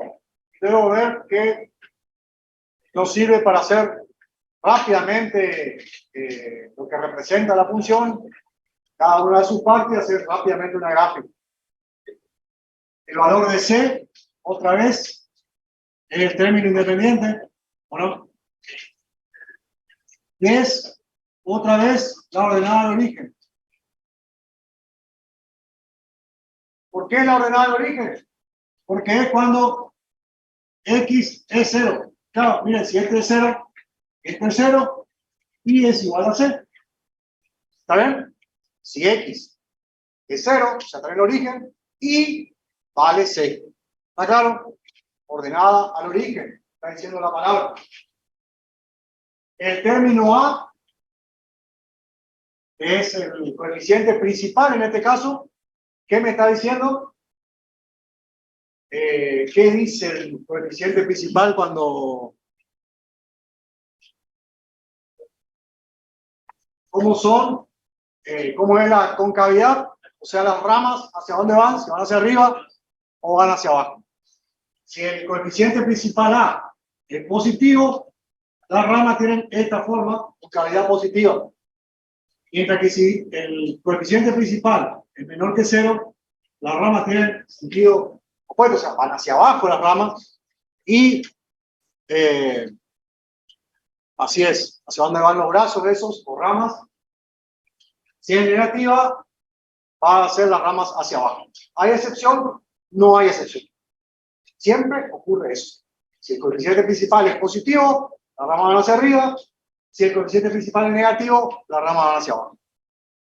luego ver qué nos sirve para hacer rápidamente lo que representa la función, cada una de sus partes, y hacer rápidamente una gráfica. El valor de C, otra vez, es el término independiente, ¿o no? Y es, otra vez, la ordenada de origen. ¿Por qué la ordenada de origen? Porque es cuando X es 0. Claro, miren, si este es 0, este es 0, y es igual a C. ¿Está bien? Si X es 0, se trae el origen, y vale C. ¿Está claro? Ordenada al origen, está diciendo la palabra. El término A es el coeficiente principal en este caso. ¿Qué me está diciendo? ¿Qué dice el coeficiente principal cuando... ¿Cómo son? ¿Cómo es la concavidad? O sea, las ramas, ¿hacia dónde van? ¿Si van hacia arriba o van hacia abajo? Si el coeficiente principal A es positivo, las ramas tienen esta forma, concavidad positiva. Mientras que si el coeficiente principal es menor que 0, las ramas tienen sentido opuesto, o sea, van hacia abajo las ramas, y así es, hacia dónde van los brazos esos, o ramas. Si es negativa, va a ser las ramas hacia abajo. ¿Hay excepción? No hay excepción. Siempre ocurre eso. Si el coeficiente principal es positivo, las ramas van hacia arriba. Si el coeficiente principal es negativo, las ramas van hacia abajo.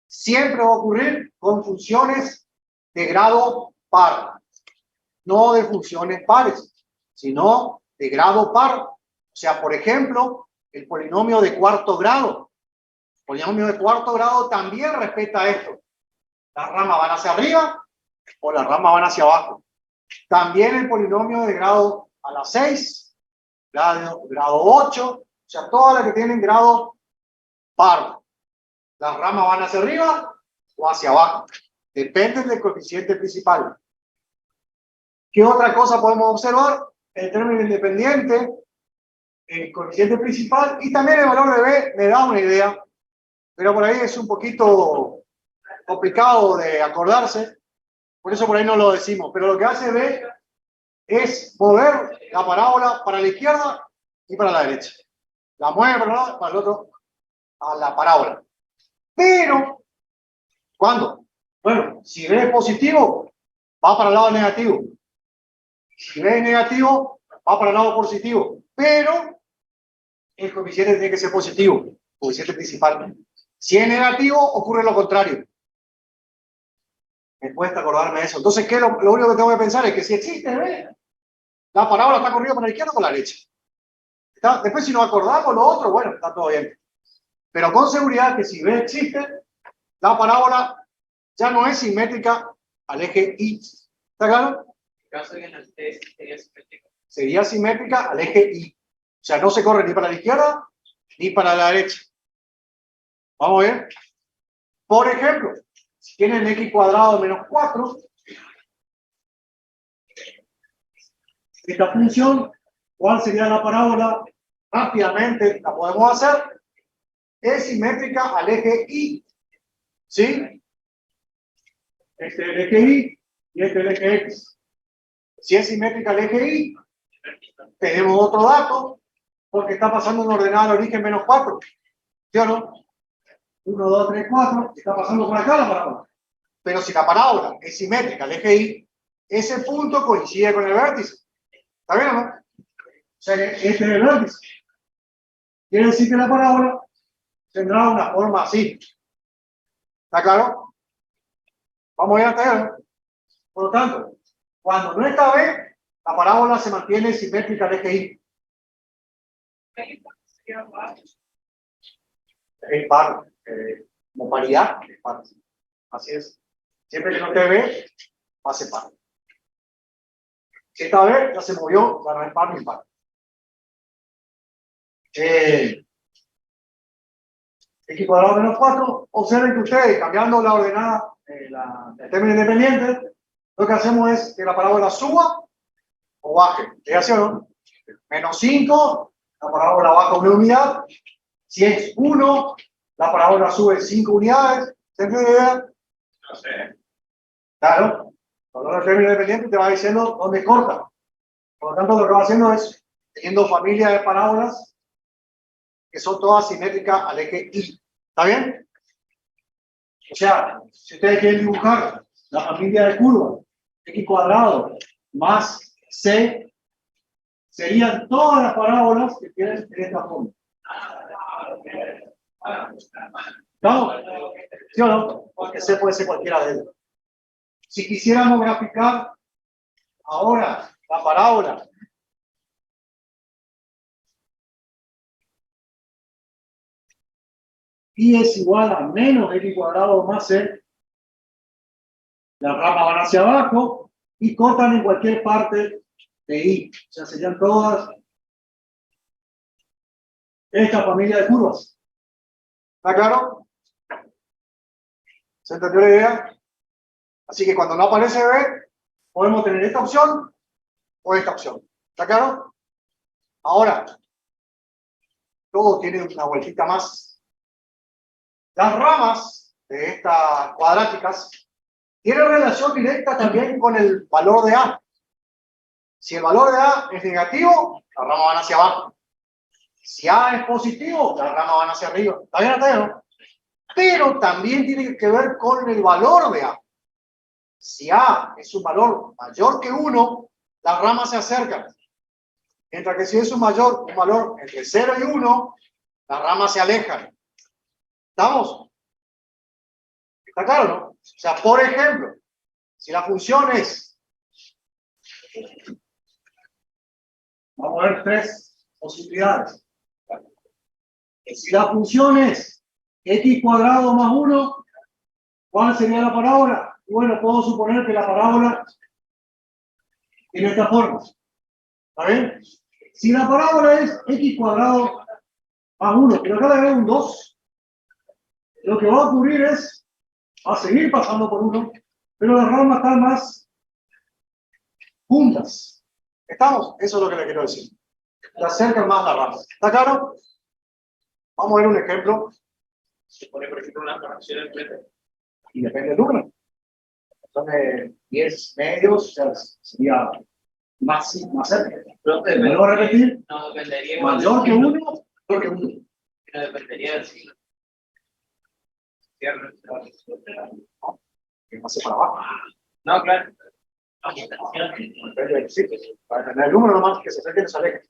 Siempre va a ocurrir con funciones de grado par. No de funciones pares, sino de grado par. O sea, por ejemplo, el polinomio de cuarto grado. El polinomio de cuarto grado también respeta esto. Las ramas van hacia arriba o las ramas van hacia abajo. También el polinomio de grado a la 6, grado 8, O sea, todas las que tienen grado par. Las ramas van hacia arriba o hacia abajo. Depende del coeficiente principal. ¿Qué otra cosa podemos observar? El término independiente, el coeficiente principal y también el valor de B me da una idea, pero por ahí es un poquito complicado de acordarse, por eso por ahí no lo decimos. Pero lo que hace B es mover la parábola para la izquierda y para la derecha. La mueve para un lado, para el otro, a la parábola. Pero, ¿cuándo? Bueno, si B es positivo, va para el lado negativo. Si B es negativo, va para el lado positivo. Pero el coeficiente tiene que ser positivo, coeficiente principal. Si es negativo, ocurre lo contrario. Me cuesta acordarme de eso. Entonces, ¿qué es lo único que tengo que pensar? Es que si existe B, la parábola está corrida para la izquierda o para la derecha. Después, si nos acordamos lo otro, bueno, está todo bien. Pero con seguridad que si B existe, la parábola ya no es simétrica al eje Y. ¿Está claro? En caso de que el T sería simétrico. Sería simétrica al eje Y. O sea, no se corre ni para la izquierda ni para la derecha. Vamos a ver. Por ejemplo, si tienen x cuadrado menos 4, esta función, ¿cuál sería la parábola? Rápidamente la podemos hacer. Es simétrica al eje Y. ¿Sí? Este es el eje Y y este es el eje X. Si es simétrica al eje Y, tenemos otro dato, porque está pasando una ordenada al origen menos 4. ¿Sí o no? 1, 2, 3, 4, está pasando por acá la parábola. Pero si la parábola es simétrica al eje Y, ese punto coincide con el vértice. ¿Está bien o no? O sea que este es el vértice. Quiere decir que la parábola tendrá una forma así. ¿Está claro? Vamos a ir hasta allá. Por lo tanto, cuando no está B, la parábola se mantiene simétrica al eje Y. Es par, como paridad, es par. Así es. Siempre que no esté B, va a ser par. Si está B, ya se movió, ya no es par ni par. X cuadrado menos 4, observen que ustedes, cambiando la ordenada, el término independiente, lo que hacemos es que la parábola suba o baje. ¿Es así o no? Menos 5, la parábola baja una unidad. Si es 1, la parábola sube 5 unidades. ¿Se entiende la idea? No sé. Claro. Cuando el término independiente te va diciendo dónde corta. Por lo tanto, lo que va haciendo es teniendo familia de parábolas que son todas simétricas al eje Y. ¿Está bien? O sea, si ustedes quieren dibujar la familia de curvas, x cuadrado más c, serían todas las parábolas que tienen en esta forma. ¿Estamos? ¿Sí o no? Porque c puede ser cualquiera de ellos. Si quisiéramos graficar ahora la parábola y es igual a menos x cuadrado más c, las ramas van hacia abajo y cortan en cualquier parte de Y. O sea, serían todas esta familia de curvas. ¿Está claro? ¿Se entendió la idea? Así que cuando no aparece B, podemos tener esta opción o esta opción. ¿Está claro? Ahora, todo tiene una vueltita más. Las ramas de estas cuadráticas tienen relación directa también con el valor de A. Si el valor de A es negativo, las ramas van hacia abajo. Si A es positivo, las ramas van hacia arriba. ¿Está bien hasta ahí, no? Pero también tiene que ver con el valor de A. Si A es un valor mayor que 1, las ramas se acercan. Mientras que si es un valor entre 0 y 1, las ramas se alejan. ¿Estamos? ¿Está claro, no? O sea, por ejemplo, si la función es... Vamos a ver 3 posibilidades. Si la función es x cuadrado más 1, ¿cuál sería la parábola? Bueno, puedo suponer que la parábola tiene esta forma. ¿Está bien? Si la parábola es x cuadrado más 1, pero acá le agrego un 2. Lo que va a ocurrir es, va a seguir pasando por 1, pero las ramas están más juntas. ¿Estamos? Eso es lo que le quiero decir. Se acercan más las ramas. ¿Está claro? Vamos a ver un ejemplo. Se pone, por ejemplo, una fracción en frente. Y depende del número. Son 10 medios, o sea, sería más cerca. Profe, ¿Me lo voy a repetir? no dependería. Mayor que 1, mayor que 1. No dependería del signo. Cierro. Que pase para abajo. No, claro. Depende del sitio. Para tener el número nomás que se acerque y se aleje.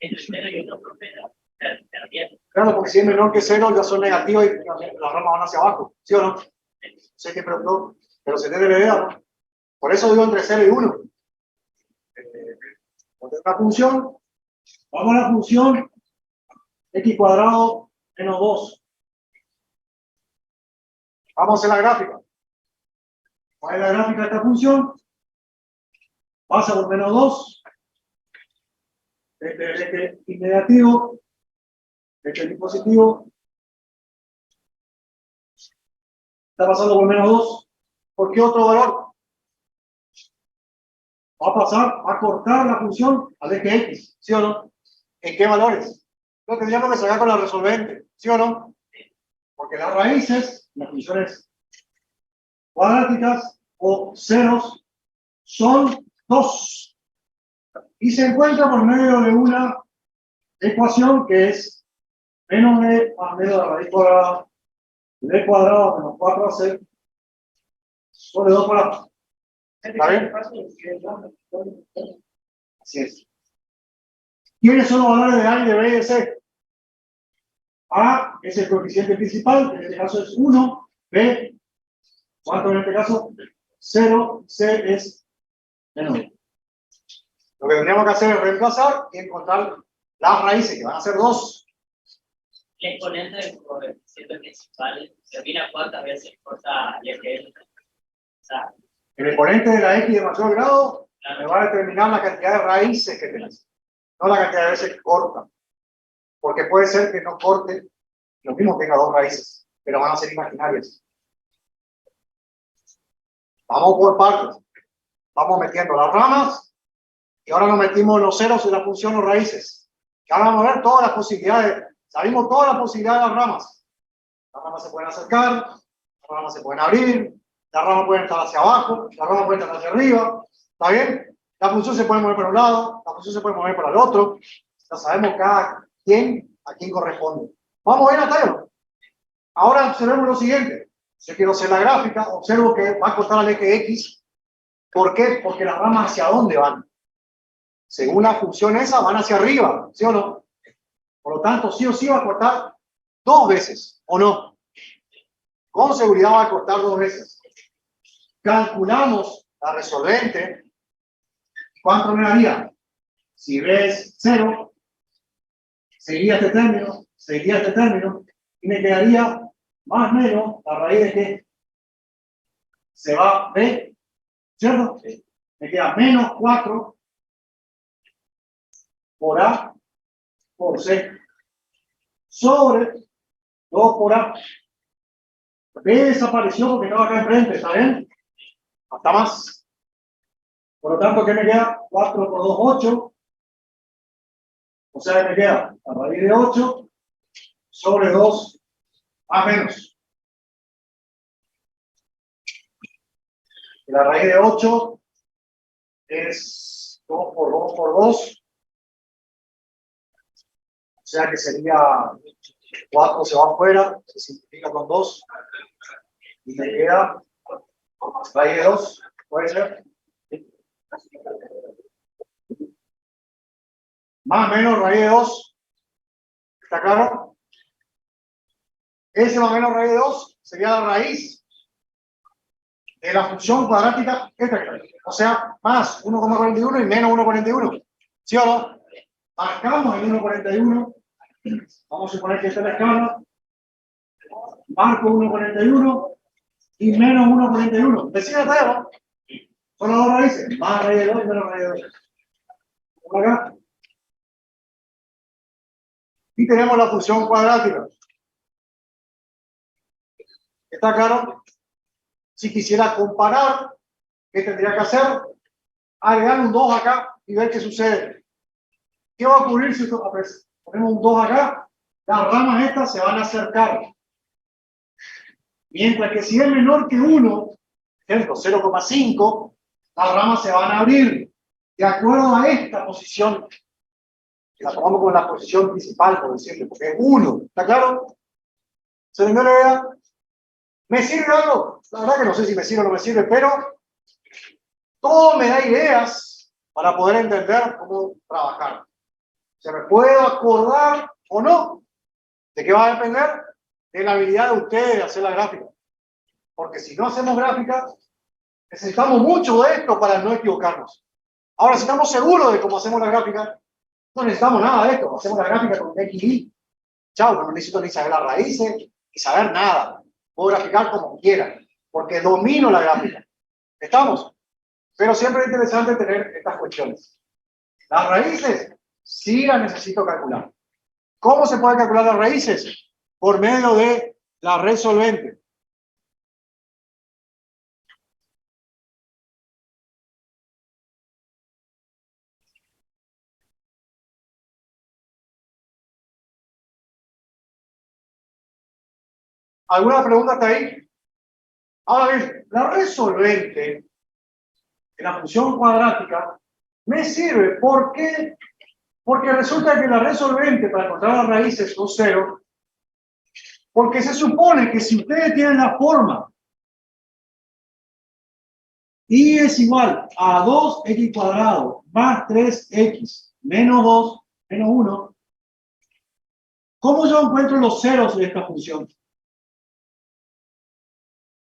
Entre 0 y 1, profe, Claro, porque si es menor que 0 ya son negativas y las ramas van hacia abajo. ¿Sí o no? Sé que pero se tiene la idea, ¿no? Por eso digo entre 0 y 1. Una función, vamos a la función x cuadrado menos 2. Vamos a hacer la gráfica. ¿Cuál es la gráfica de esta función? Pasa por menos 2. Este es negativo. Este es positivo. Está pasando por menos 2. ¿Por qué otro valor? Va a pasar a cortar la función al eje X, ¿sí o no? ¿En qué valores? Lo tendríamos que sacar con la resolvente, ¿sí o no? Porque las raíces, las funciones cuadráticas o ceros, son 2. Y se encuentra por medio de una ecuación que es menos b más medio de la raíz cuadrada de b cuadrado menos 4ac sobre 2 por a. ¿Está bien? Así es. ¿Quiénes son los valores de A y de B y de C? A es el coeficiente principal, que en este caso es 1, B, ¿cuánto en este caso? 0, C es menos 1. Lo que tendríamos que hacer es reemplazar y encontrar las raíces, que van a ser 2. el exponente del coeficiente principal termina cuántas veces corta el eje. O sea, El exponente de la X de mayor grado me claro, va a determinar la cantidad de raíces que tenés, no la cantidad de veces que corta. Porque puede ser que no corte, lo mismo tenga 2 raíces, pero van a ser imaginarias. Vamos por partes. Vamos metiendo las ramas y ahora nos metimos los ceros de la función o raíces. Y ahora vamos a ver todas las posibilidades. Sabemos todas las posibilidades de las ramas. Las ramas se pueden acercar, las ramas se pueden abrir, las ramas pueden estar hacia abajo, las ramas pueden estar hacia arriba. ¿Está bien? La función se puede mover por un lado, la función se puede mover por el otro. Ya sabemos cada quien a quién corresponde. ¿Vamos bien hasta ahí? Ahora observemos lo siguiente. Yo quiero hacer la gráfica, observo que va a cortar al eje X. ¿Por qué? Porque las ramas hacia dónde van. Según la función esa, van hacia arriba, ¿sí o no? Por lo tanto, sí o sí va a cortar 2 veces, ¿o no? Con seguridad va a cortar 2 veces. Calculamos la resolvente. ¿Cuánto me daría? Si ves 0, seguiría este término, y me quedaría más o menos la raíz de que se va B, ¿cierto? Me queda menos 4 por A por C sobre 2 por A. B desapareció porque estaba acá enfrente, ¿está bien? Hasta más. Por lo tanto, ¿qué me queda? 4 por 2, 8. O sea, me queda la raíz de 8 sobre 2 más menos. La raíz de 8 es 2 por 2 por 2. O sea que sería 4 se va afuera, se simplifica con 2. Y me queda raíz de 2. ¿Puede ser? Más o menos raíz de 2. ¿Está claro? Ese más o menos raíz de 2 sería la raíz de la función cuadrática esta que hay. O sea, más 1,41 y menos 1,41. ¿Sí o no? Marcamos el 1,41. Vamos a suponer que esta es la escala. Marco 1,41 y menos 1,41. Decide ¿no? Son las 2 raíces. Más raíz de 2 y menos raíz de 2. Por acá. Y tenemos la función cuadrática. ¿Está claro? Si quisiera comparar, ¿qué tendría que hacer? Agregar un 2 acá y ver qué sucede. ¿Qué va a ocurrir si ponemos un 2 acá? Las ramas estas se van a acercar. Mientras que si es menor que 1, ejemplo 0,5, las ramas se van a abrir de acuerdo a esta posición. Que la tomamos como la posición principal, por decirlo, porque es 1. ¿Está claro? ¿Se entendió la idea? ¿Me sirve algo? La verdad que no sé si me sirve o no me sirve, pero todo me da ideas para poder entender cómo trabajar. ¿Se me puede acordar o no? ¿De qué va a depender? De la habilidad de ustedes de hacer la gráfica. Porque si no hacemos gráfica, necesitamos mucho de esto para no equivocarnos. Ahora, si estamos seguros de cómo hacemos la gráfica, no necesitamos nada de esto. Hacemos la gráfica con X, Y. Chao, no necesito ni saber las raíces, ni saber nada. Puedo graficar como quiera, porque domino la gráfica. ¿Estamos? Pero siempre es interesante tener estas cuestiones. Las raíces, sí las necesito calcular. ¿Cómo se puede calcular las raíces? Por medio de la red solvente. ¿Alguna pregunta hasta ahí? Ahora bien, la red solvente en la función cuadrática me sirve. ¿Por qué? Porque resulta que la red solvente para encontrar las raíces son 0. Porque se supone que si ustedes tienen la forma y es igual a 2x cuadrado más 3x menos 2 menos 1, ¿cómo yo encuentro los ceros de esta función?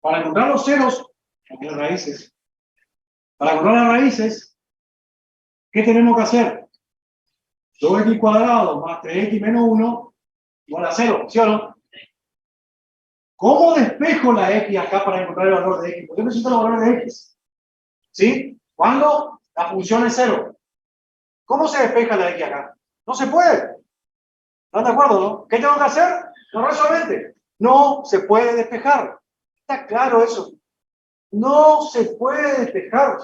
Para encontrar los ceros, las raíces, para encontrar las raíces, ¿qué tenemos que hacer? 2x cuadrado más 3x menos 1 igual a 0, ¿sí o no? ¿Cómo despejo la x acá para encontrar el valor de x? Porque yo necesito el valor de x. ¿Sí? ¿Cuándo? La función es 0. ¿Cómo se despeja la x acá? No se puede. ¿Están de acuerdo, no? ¿Qué tengo que hacer? No resolvente. No se puede despejar. ¿Está claro eso? No se puede despejar.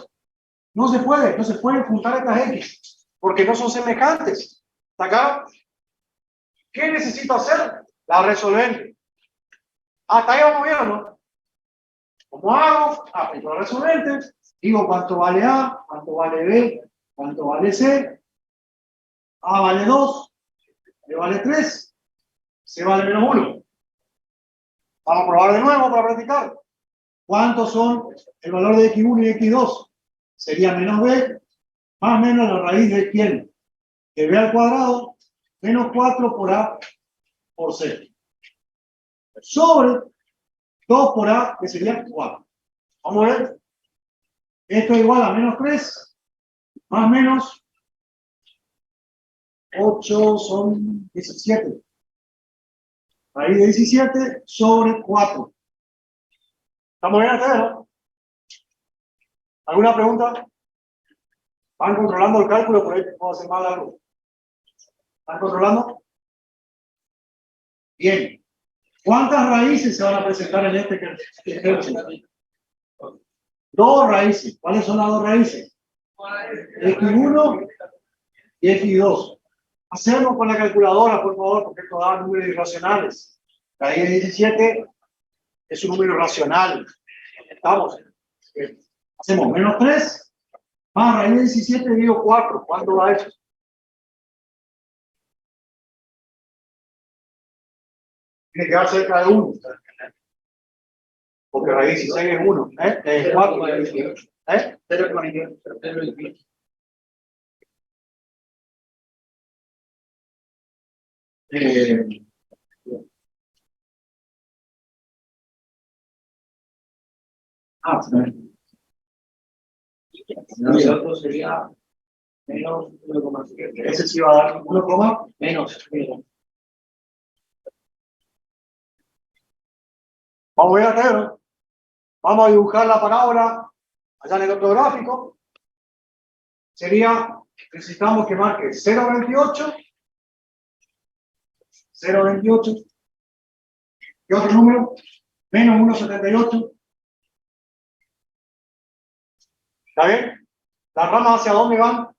No se puede. No se pueden juntar estas x. Porque no son semejantes. ¿Está claro? ¿Qué necesito hacer? La resolvente. Hasta ahí vamos bien, ¿no? ¿Cómo hago? Aplico la resolvente. Digo cuánto vale A, cuánto vale B, cuánto vale C. A vale 2, B vale 3, C vale menos 1. Vamos a probar de nuevo para practicar. ¿Cuántos son el valor de x1 y x2? Sería menos b, más o menos la raíz de quién? De b al cuadrado, menos 4 por a por c. Sobre 2 por a, que sería 4. Vamos a ver. Esto es igual a menos 3, más o menos 8 son 17. Raíz de 17 sobre 4. ¿Estamos bien hasta ahí, no? ¿Alguna pregunta? ¿Van controlando el cálculo? Por ahí puedo hacer mal algo. ¿Van controlando? Bien. ¿Cuántas raíces se van a presentar en este ejercicio? 2 raíces. ¿Cuáles son las 2 raíces? X1 y X2. Hacemos con la calculadora, por favor, porque esto da números irracionales. Raíz de 17 es un número racional. ¿Estamos? Hacemos menos 3 más raíz de 17 dividido 4. ¿Cuánto da eso? Tiene que dar cerca de 1. Porque raíz de 16 es 1. Es 4. 0,28. El otro sería menos 1,7. Ese sí va a dar 1, menos. Vamos a ver acá, ¿no? Vamos a dibujar la parábola allá en el otro gráfico. Sería, necesitamos que marque 0,28 0,28. ¿Qué otro número? Menos 1,78. ¿Está bien? ¿Las ramas hacia dónde van?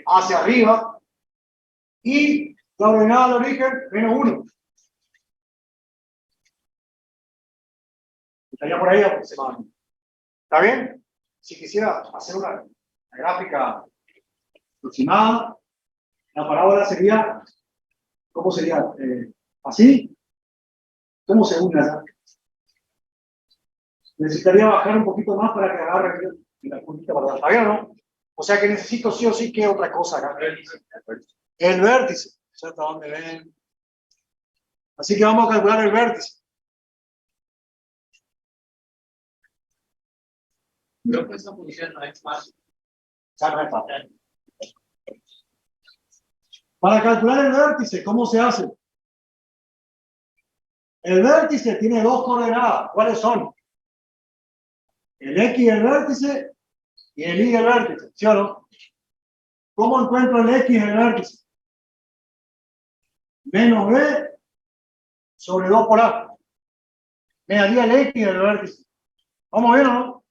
Hacia arriba. Y la ordenada de origen, menos 1. Estaría por ahí aproximadamente. ¿Está bien? Si quisiera hacer una gráfica aproximada, la parábola sería, ¿cómo sería? ¿Así? ¿Cómo se une acá? Necesitaría bajar un poquito más para que agarre la puntita para atrás. ¿Está bien o no? O sea que necesito sí o sí que otra cosa acá. El vértice. ¿Hasta dónde ven? Así que vamos a calcular el vértice. Creo que esa función no es fácil. Ya no es fácil. Para calcular el vértice, ¿cómo se hace? El vértice tiene dos coordenadas. ¿Cuáles son? El X del vértice y el Y del vértice. ¿Sí o no? ¿Cómo encuentro el X del vértice? Menos B sobre 2 por A. Me daría el X del vértice. ¿Vamos bien o no?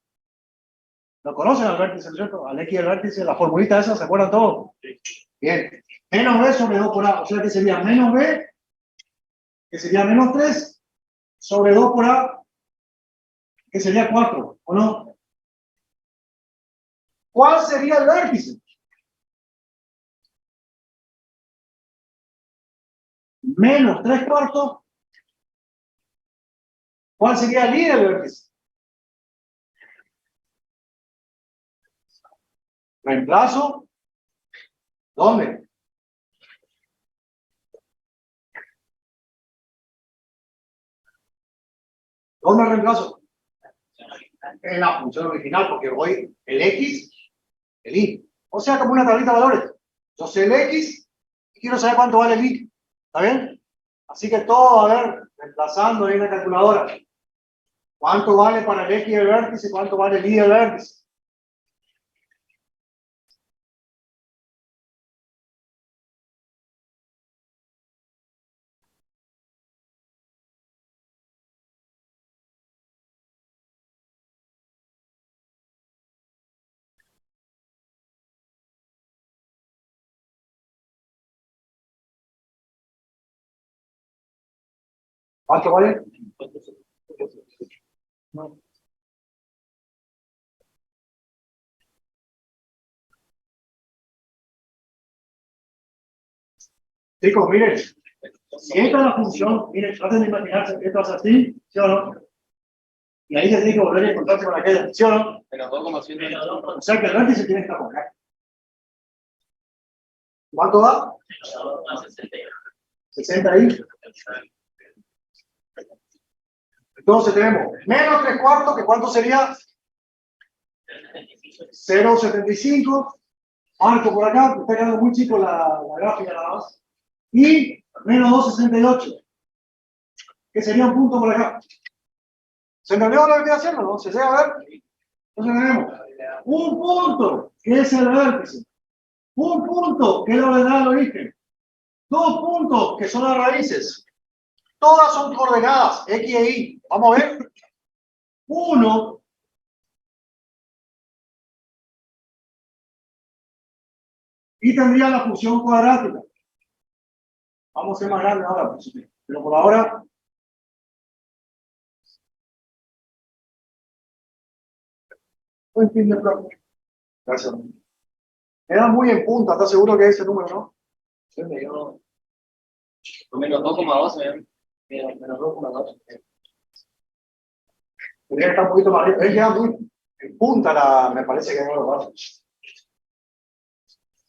¿Lo conocen al vértice, cierto? Al X del vértice, la formulita esa, ¿se acuerdan todos? Bien. Menos B sobre 2 por A. O sea que sería menos B, que sería menos 3, sobre 2 por A, que sería 4, ¿o no? ¿Cuál sería el vértice? Menos 3 cuartos. ¿Cuál sería el Y del vértice? Reemplazo. ¿Dónde? ¿Dónde reemplazo? En la función original, porque voy el X, el Y. O sea, como una tablita de valores. Yo sé el X y quiero saber cuánto vale el Y. ¿Está bien? Así que todo, a ver, reemplazando ahí en la calculadora. ¿Cuánto vale para el X del vértice? ¿Cuánto vale el Y del vértice? ¿Cuánto vale? No. Chicos, miren, si esta es la función, miren, traten de imaginarse que esto es así, ¿sí o no? Y ahí se tiene que volver a encontrarse con aquella, ¿sí o no? O sea que el vértice tiene que estar por acá. ¿Cuánto da? 60 ahí. Entonces tenemos menos 3 cuartos, que ¿cuánto sería? 0,75. Marco por acá, está quedando muy chico la gráfica nada más. Y menos 2,68. Que sería un punto por acá. ¿Se entendió lo que estoy haciendo? ¿No? ¿Se llega a ver? Entonces tenemos un punto, que es el vértice. Un punto, que es la ordenada del origen. 2 puntos, que son las raíces. Todas son coordenadas, X e Y. Vamos a ver. 1. Y tendría la función cuadrática. Vamos a ser más grandes ahora, pero por ahora. Gracias. Queda muy en punta, ¿estás seguro que es ese número, no? Sí, me dio menos 2,2, menos 2,2. Tendría que estar un poquito más arriba. Él queda muy en punta, me parece que no lo va.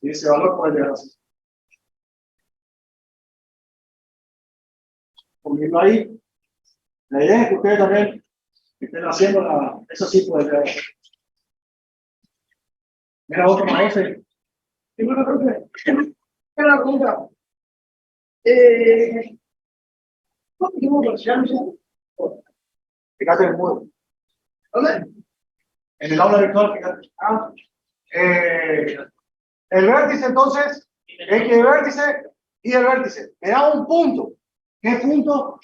Y ese valor puede llegar así. Poniendo ahí. La idea es que ustedes también estén haciendo eso sí puede llegar. Mira otro maestro. Y bueno, creo que una pregunta. ¿Cómo tenemos versión? Fíjate en el muro. ¿Dónde? En el aula virtual, fíjate. El vértice, entonces, X de vértice, y del vértice. Me da un punto. ¿Qué punto?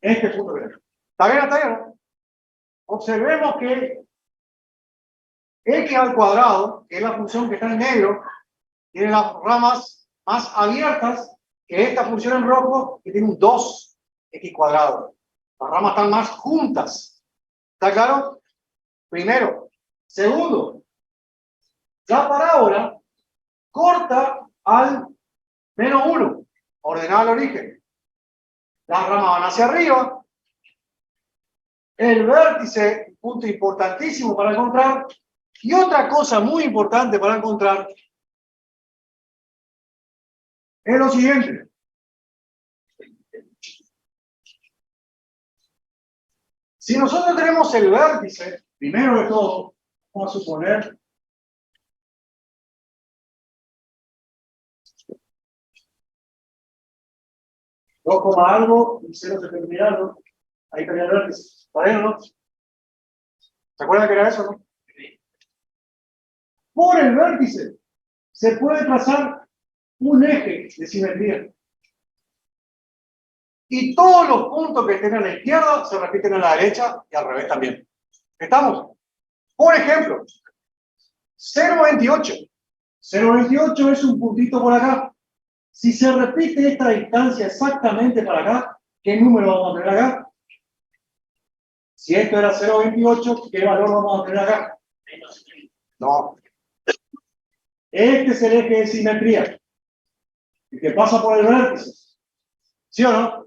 Este punto que tengo. ¿Está bien hasta ahí, no? Observemos que x al cuadrado, que es la función que está en negro, tiene las ramas más abiertas que esta función en rojo, que tiene un 2x cuadrado. Las ramas están más juntas. ¿Está claro? Primero. Segundo, la parábola corta al menos 1, ordenada al origen. Las ramas van hacia arriba. El vértice, punto importantísimo para encontrar. Y otra cosa muy importante para encontrar es lo siguiente. Si nosotros tenemos el vértice, primero de todo, vamos a suponer dos coma algo y 0,70 algo, ahí tenía el vértice. ¿Está bien o no? ¿Se acuerdan que era eso, no? Por el vértice se puede trazar un eje de simetría. Y todos los puntos que estén a la izquierda se repiten a la derecha y al revés también. ¿Estamos? Por ejemplo, 0,28. 0,28 es un puntito por acá. Si se repite esta distancia exactamente para acá, ¿qué número vamos a tener acá? Si esto era 0,28, ¿qué valor vamos a tener acá? No. Este es el eje de simetría. El que pasa por el vértice. ¿Sí o no?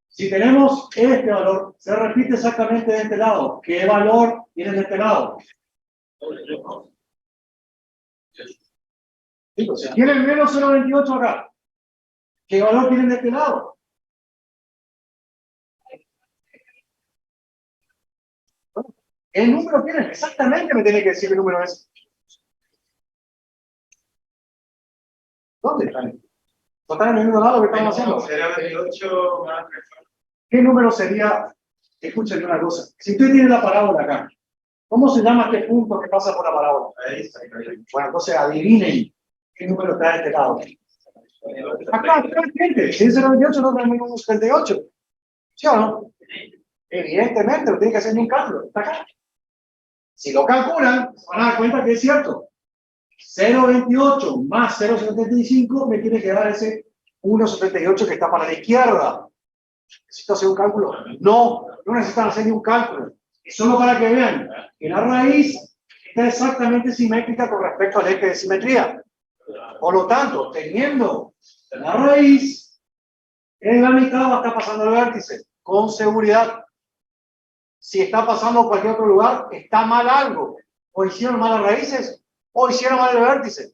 Si tenemos este valor, se repite exactamente de este lado. ¿Qué valor tiene de este lado? Si tienen menos 0,28 acá, ¿qué valor tienen de este lado? El número tiene, exactamente me tiene que decir el número es. ¿Dónde están? ¿No están en el mismo lado que estamos haciendo? 0,28 más. ¿Qué número sería? Escúchenme una cosa. Si usted tiene la parábola acá, ¿cómo se llama este punto que pasa por la parábola? Bueno, entonces adivinen qué número está de este lado. Acá, gente, si es 0,28 no tenemos un 78. ¿Sí o no? Evidentemente, no tiene que hacer ni un cálculo. Está acá. Si lo calculan, se van a dar cuenta que es cierto. 0,28 más 0,75 me tiene que dar ese 1,78 que está para la izquierda. ¿Necesito hacer un cálculo? No, no necesitan hacer ni un cálculo. Es solo para que vean que la raíz está exactamente simétrica con respecto al eje de simetría. Por lo tanto, teniendo la raíz, en la mitad va a estar pasando el vértice, con seguridad. Si está pasando a cualquier otro lugar, está mal algo. O hicieron mal las raíces, o hicieron mal el vértice.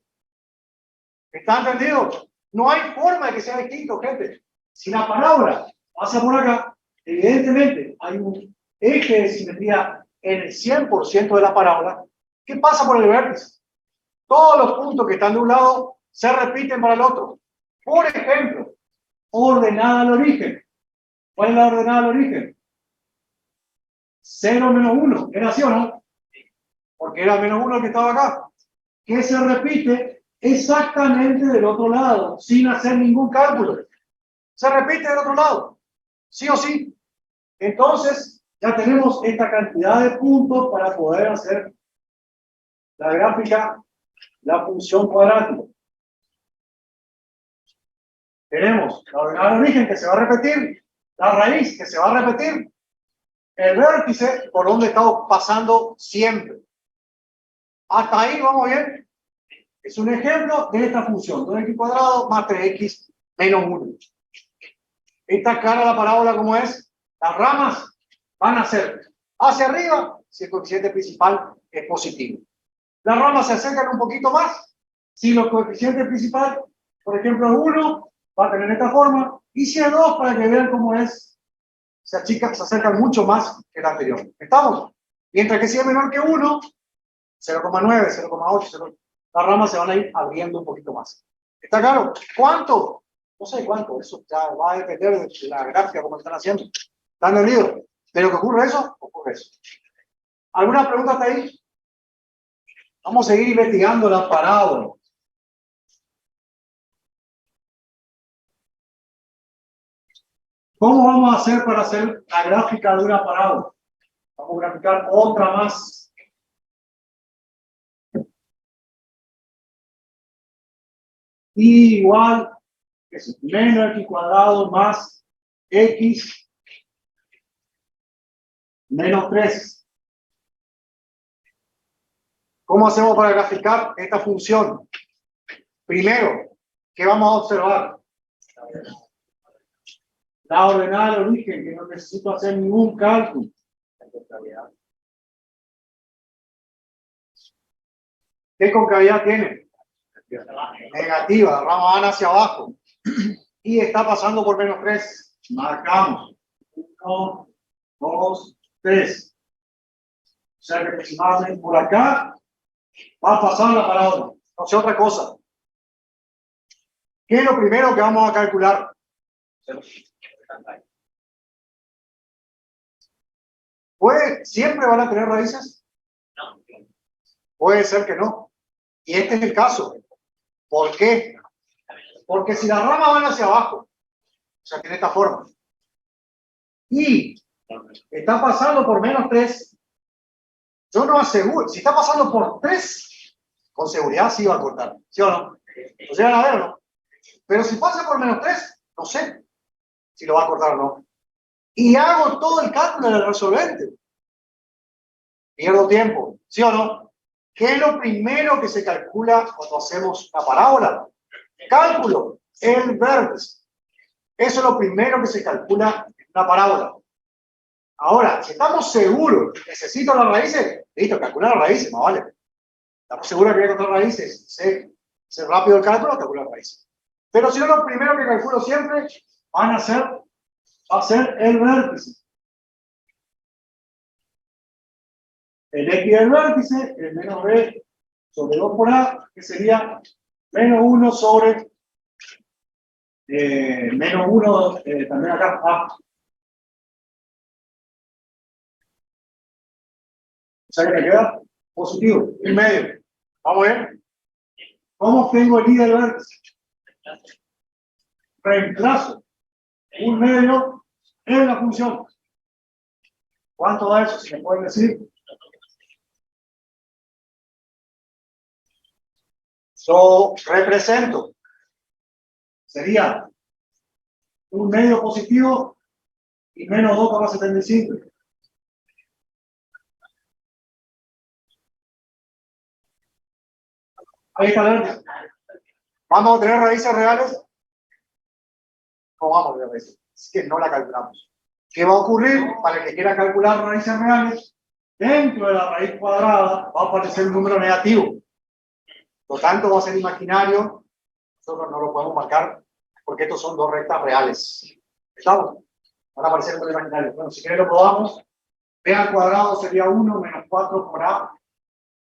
¿Está entendido? No hay forma de que sea distinto, gente. Si la parábola pasa por acá, evidentemente hay un eje de simetría en el 100% de la parábola que pasa por el vértice. Todos los puntos que están de un lado se repiten para el otro. Por ejemplo, ordenada al origen. ¿Cuál es la ordenada al origen? 0 menos 1. ¿Era así o no? Porque era menos 1 el que estaba acá. Que se repite exactamente del otro lado, sin hacer ningún cálculo. Se repite del otro lado. ¿Sí o sí? Entonces, ya tenemos esta cantidad de puntos para poder hacer la gráfica, la función cuadrática. Tenemos la ordenada al origen que se va a repetir, la raíz que se va a repetir, el vértice por donde estamos pasando siempre. Hasta ahí vamos bien. Es un ejemplo de esta función, 2x cuadrado más 3x menos 1. Está clara la parábola como es. Las ramas van a ser hacia arriba si el coeficiente principal es positivo. Las ramas se acercan un poquito más si los coeficientes principales, por ejemplo, es 1, va a tener esta forma, y si es 2, para que vean cómo es, se acercan mucho más que el anterior. ¿Estamos? Mientras que si es menor que 1, 0,9, 0,8, las ramas se van a ir abriendo un poquito más. ¿Está claro? ¿Cuánto? No sé cuánto, eso ya va a depender de la gráfica, como están haciendo. ¿Están entendidos? ¿Pero que ocurre eso? Ocurre eso. ¿Alguna pregunta hasta ahí? Vamos a seguir investigando la parábola. ¿Cómo vamos a hacer para hacer la gráfica de una parábola? Vamos a graficar otra más. Y igual es menos x cuadrado más x menos 3. ¿Cómo hacemos para graficar esta función? Primero, ¿qué vamos a observar? La ordenada del origen, que no necesito hacer ningún cálculo. ¿Qué concavidad tiene? Negativa, la rama van hacia abajo. Y está pasando por menos 3. Marcamos. 1, 2, 3. O sea que aproximadamente por acá va a pasar la parábola. No sé otra cosa. ¿Qué es lo primero que vamos a calcular? ¿Siempre van a tener raíces? No. Puede ser que no. Y este es el caso. ¿Por qué? Porque si las ramas van hacia abajo, o sea, tiene esta forma, y está pasando por menos 3, yo no aseguro, si está pasando por 3, con seguridad sí va a cortar, ¿sí o no? ¿Lo llegan a ver o no? Pero si pasa por menos 3, no sé si lo va a cortar o no. Y hago todo el cálculo del resolvente. Pierdo tiempo, ¿sí o no? ¿Qué es lo primero que se calcula cuando hacemos una parábola? Cálculo, el vértice. Eso es lo primero que se calcula en una parábola. Ahora, si estamos seguros, necesito las raíces, listo, calcular las raíces, no vale. Estamos seguros que voy a encontrar raíces, sé rápido el cálculo, calculo las raíces. Pero si no, lo primero que calculo siempre va a ser el vértice. El x del vértice, el menos b sobre 2 por a, que sería menos 1 sobre menos 1, también acá, a. O sea que me queda positivo, en medio. Vamos a ver. ¿Cómo tengo el i del vértice? Reemplazo un medio en la función. ¿Cuánto da eso? Si me pueden decir. Yo represento. Sería un medio positivo y menos 2,75. Ahí está el vértice. ¿Vamos a tener raíces reales? No vamos a tener raíces. Es que no la calculamos. ¿Qué va a ocurrir? Para el que quiera calcular raíces reales, dentro de la raíz cuadrada va a aparecer un número negativo. Por lo tanto, va a ser imaginario. Nosotros no lo podemos marcar porque estos son dos rectas reales. ¿Estamos? Van a aparecer un número imaginario. Bueno, si quieren lo probamos. B al cuadrado sería 1 menos 4 por A.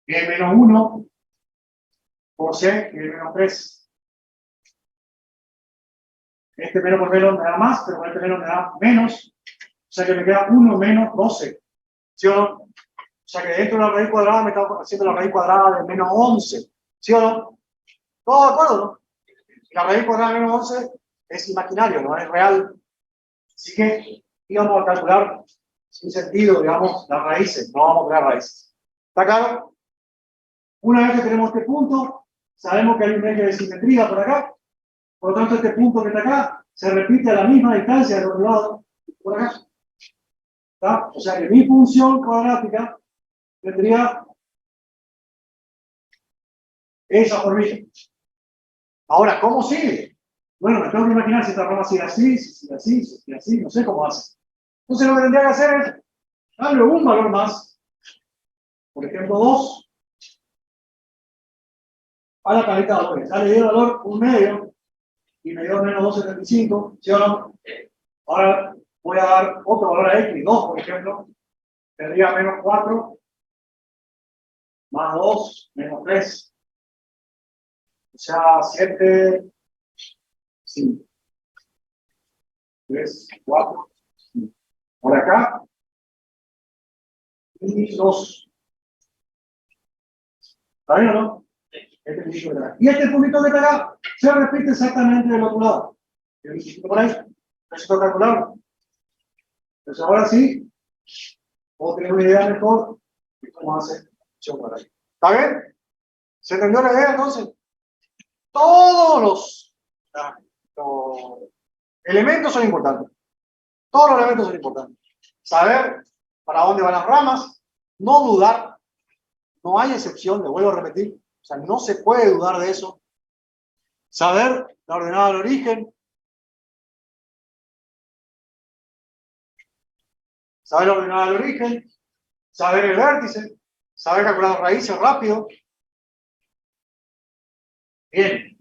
B menos 1 por C, que es menos 3. Este menos por menos me da más, pero con este menos me da menos. O sea que me queda 1 menos 12. ¿Sí o no? O sea que dentro de la raíz cuadrada me está haciendo la raíz cuadrada de menos 11. ¿Sí o no? ¿Todo de acuerdo, no? La raíz cuadrada de menos 11 es imaginario, no es real. Así que íbamos a calcular sin sentido, digamos, las raíces. No vamos a crear raíces. ¿Está claro? Una vez que tenemos este punto, sabemos que hay un eje de simetría por acá. Por lo tanto, este punto que está acá se repite a la misma distancia del otro lado, por acá. ¿Está? O sea que mi función cuadrática tendría esa formita. Ahora, ¿cómo sigue? Bueno, me tengo que imaginar si esta rama sigue así, si sigue así, si sigue así, no sé cómo hace. Entonces lo que tendría que hacer es darle un valor más, por ejemplo 2, a la caleta de valores. Ya le di el valor 1 medio y me dio menos 2,75, ¿sí o no? Ahora voy a dar otro valor a x, 2 por ejemplo, tendría menos 4, más 2, menos 3. O sea, 7, 5, 3, 4, 5. Por acá, y 2. ¿Está bien o no? Este puntito que está acá. Y este puntito que está acá se repite exactamente del otro lado. ¿Por ahí? necesito calcularlo. Entonces ahora sí, puedo tener una idea mejor de cómo hacer función cuadrada. ¿Está bien? ¿Se entendió la idea entonces? Todos los elementos son importantes. Todos los elementos son importantes. Saber para dónde van las ramas, no dudar, no hay excepción, le vuelvo a repetir, o sea, no se puede dudar de eso. Saber la ordenada del origen, saber la ordenada del origen, saber el vértice, saber calcular las raíces rápido. Bien,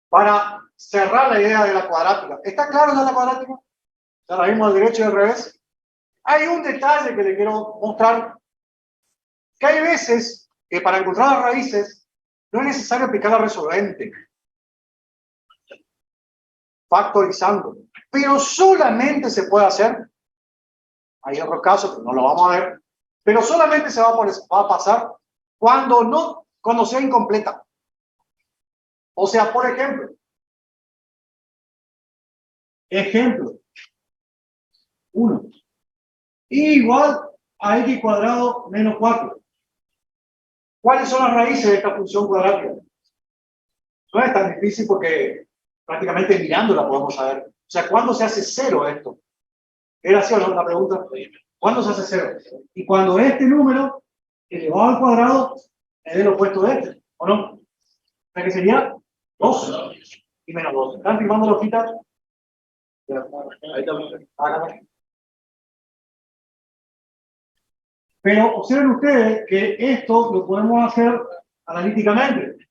para cerrar la idea de la cuadrática. ¿Está claro ya la cuadrática? Ya la vimos al derecho y al revés. Hay un detalle que le quiero mostrar, que hay veces que para encontrar las raíces no es necesario aplicar la resolvente, factorizando, pero solamente se puede hacer, hay otros casos, pero no lo vamos a ver, pero solamente se va a pasar cuando sea incompleta. O sea, por ejemplo, ejemplo 1, igual a x cuadrado menos 4. ¿Cuáles son las raíces de esta función cuadrática? No es tan difícil porque prácticamente mirándola podemos saber. O sea, ¿cuándo se hace cero esto? ¿Era así o no la pregunta? ¿Cuándo se hace cero? Y cuando este número elevado al cuadrado es el opuesto de este, ¿o no? O sea que sería 2 y menos 2. ¿Están firmando la hojita? Pero observen ustedes que esto lo podemos hacer analíticamente,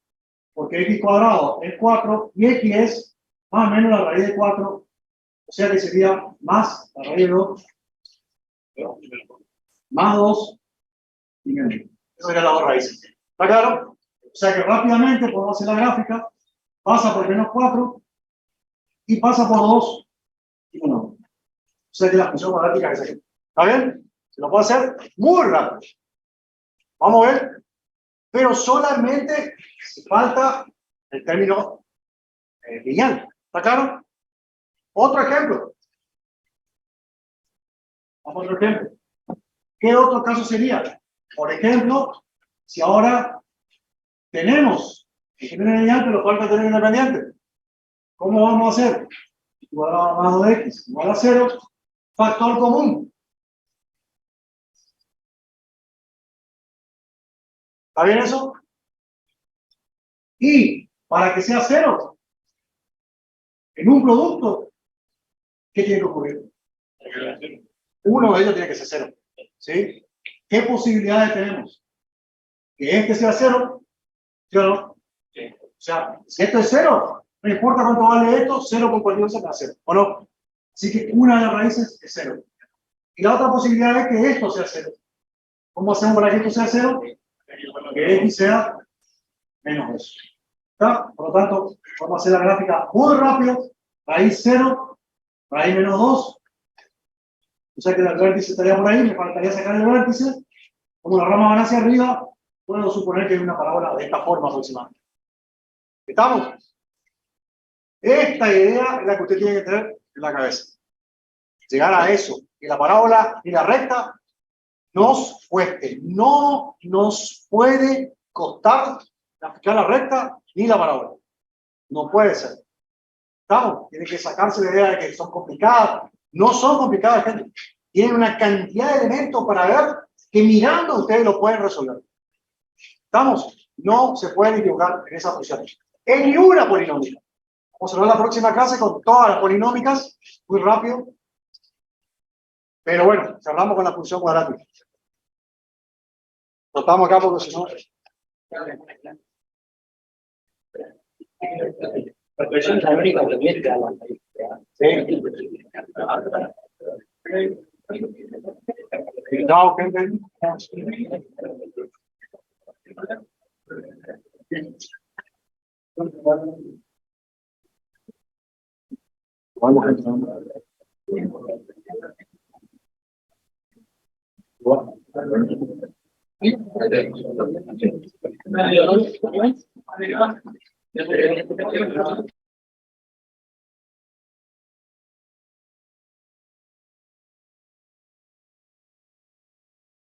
porque x cuadrado es 4 y x es más o menos la raíz de 4, o sea que sería más la raíz de 2, más 2 y menos. Eso serían las dos raíces. ¿Está claro? O sea que rápidamente podemos hacer la gráfica, pasa por menos 4 y pasa por 2 y 1. O sea que la función cuadrática es aquí. ¿Está bien? Se lo puedo hacer muy rápido. Vamos a ver. Pero solamente falta el término lineal. ¿Está claro? Otro ejemplo. Vamos a otro ejemplo. ¿Qué otro caso sería? Por ejemplo, si ahora tenemos el término lineal, pero falta el término independiente. ¿Cómo vamos a hacer? Cuadrado más 2x igual a 0. Factor común. ¿Está bien eso? Y para que sea 0, en un producto, ¿qué tiene que ocurrir? Uno de ellos tiene que ser 0. ¿Sí? ¿Qué posibilidades tenemos? Que este sea 0, ¿sí o no? O sea, si esto es 0, no importa cuánto vale esto, 0 con cualquier cosa da 0, ¿o no? Así que una de las raíces es 0. Y la otra posibilidad es que esto sea 0. ¿Cómo hacemos para que esto sea 0? Que x sea menos 2. ¿Está? Por lo tanto, vamos a hacer la gráfica muy rápido. Raíz 0, raíz menos 2. O sea que el vértice estaría por ahí, me faltaría sacar el vértice. Como las ramas van hacia arriba, puedo suponer que hay una parábola de esta forma aproximadamente. ¿Estamos? Esta idea es la que usted tiene que tener en la cabeza. Llegar a eso. Que la parábola y la recta nos cueste. No nos puede costar fijar la recta ni la parábola. No puede ser. ¿Estamos? Tienen que sacarse la idea de que son complicadas. No son complicadas, gente. Tienen una cantidad de elementos para ver que mirando ustedes lo pueden resolver. ¿Estamos? No se pueden equivocar en esa función. En ni una polinómica. Vamos a ver la próxima clase con todas las polinómicas. Muy rápido. Pero bueno, cerramos con la función cuadrática. Cortamos acá porque si no... La cuestión teórica también te da la Chao, gente.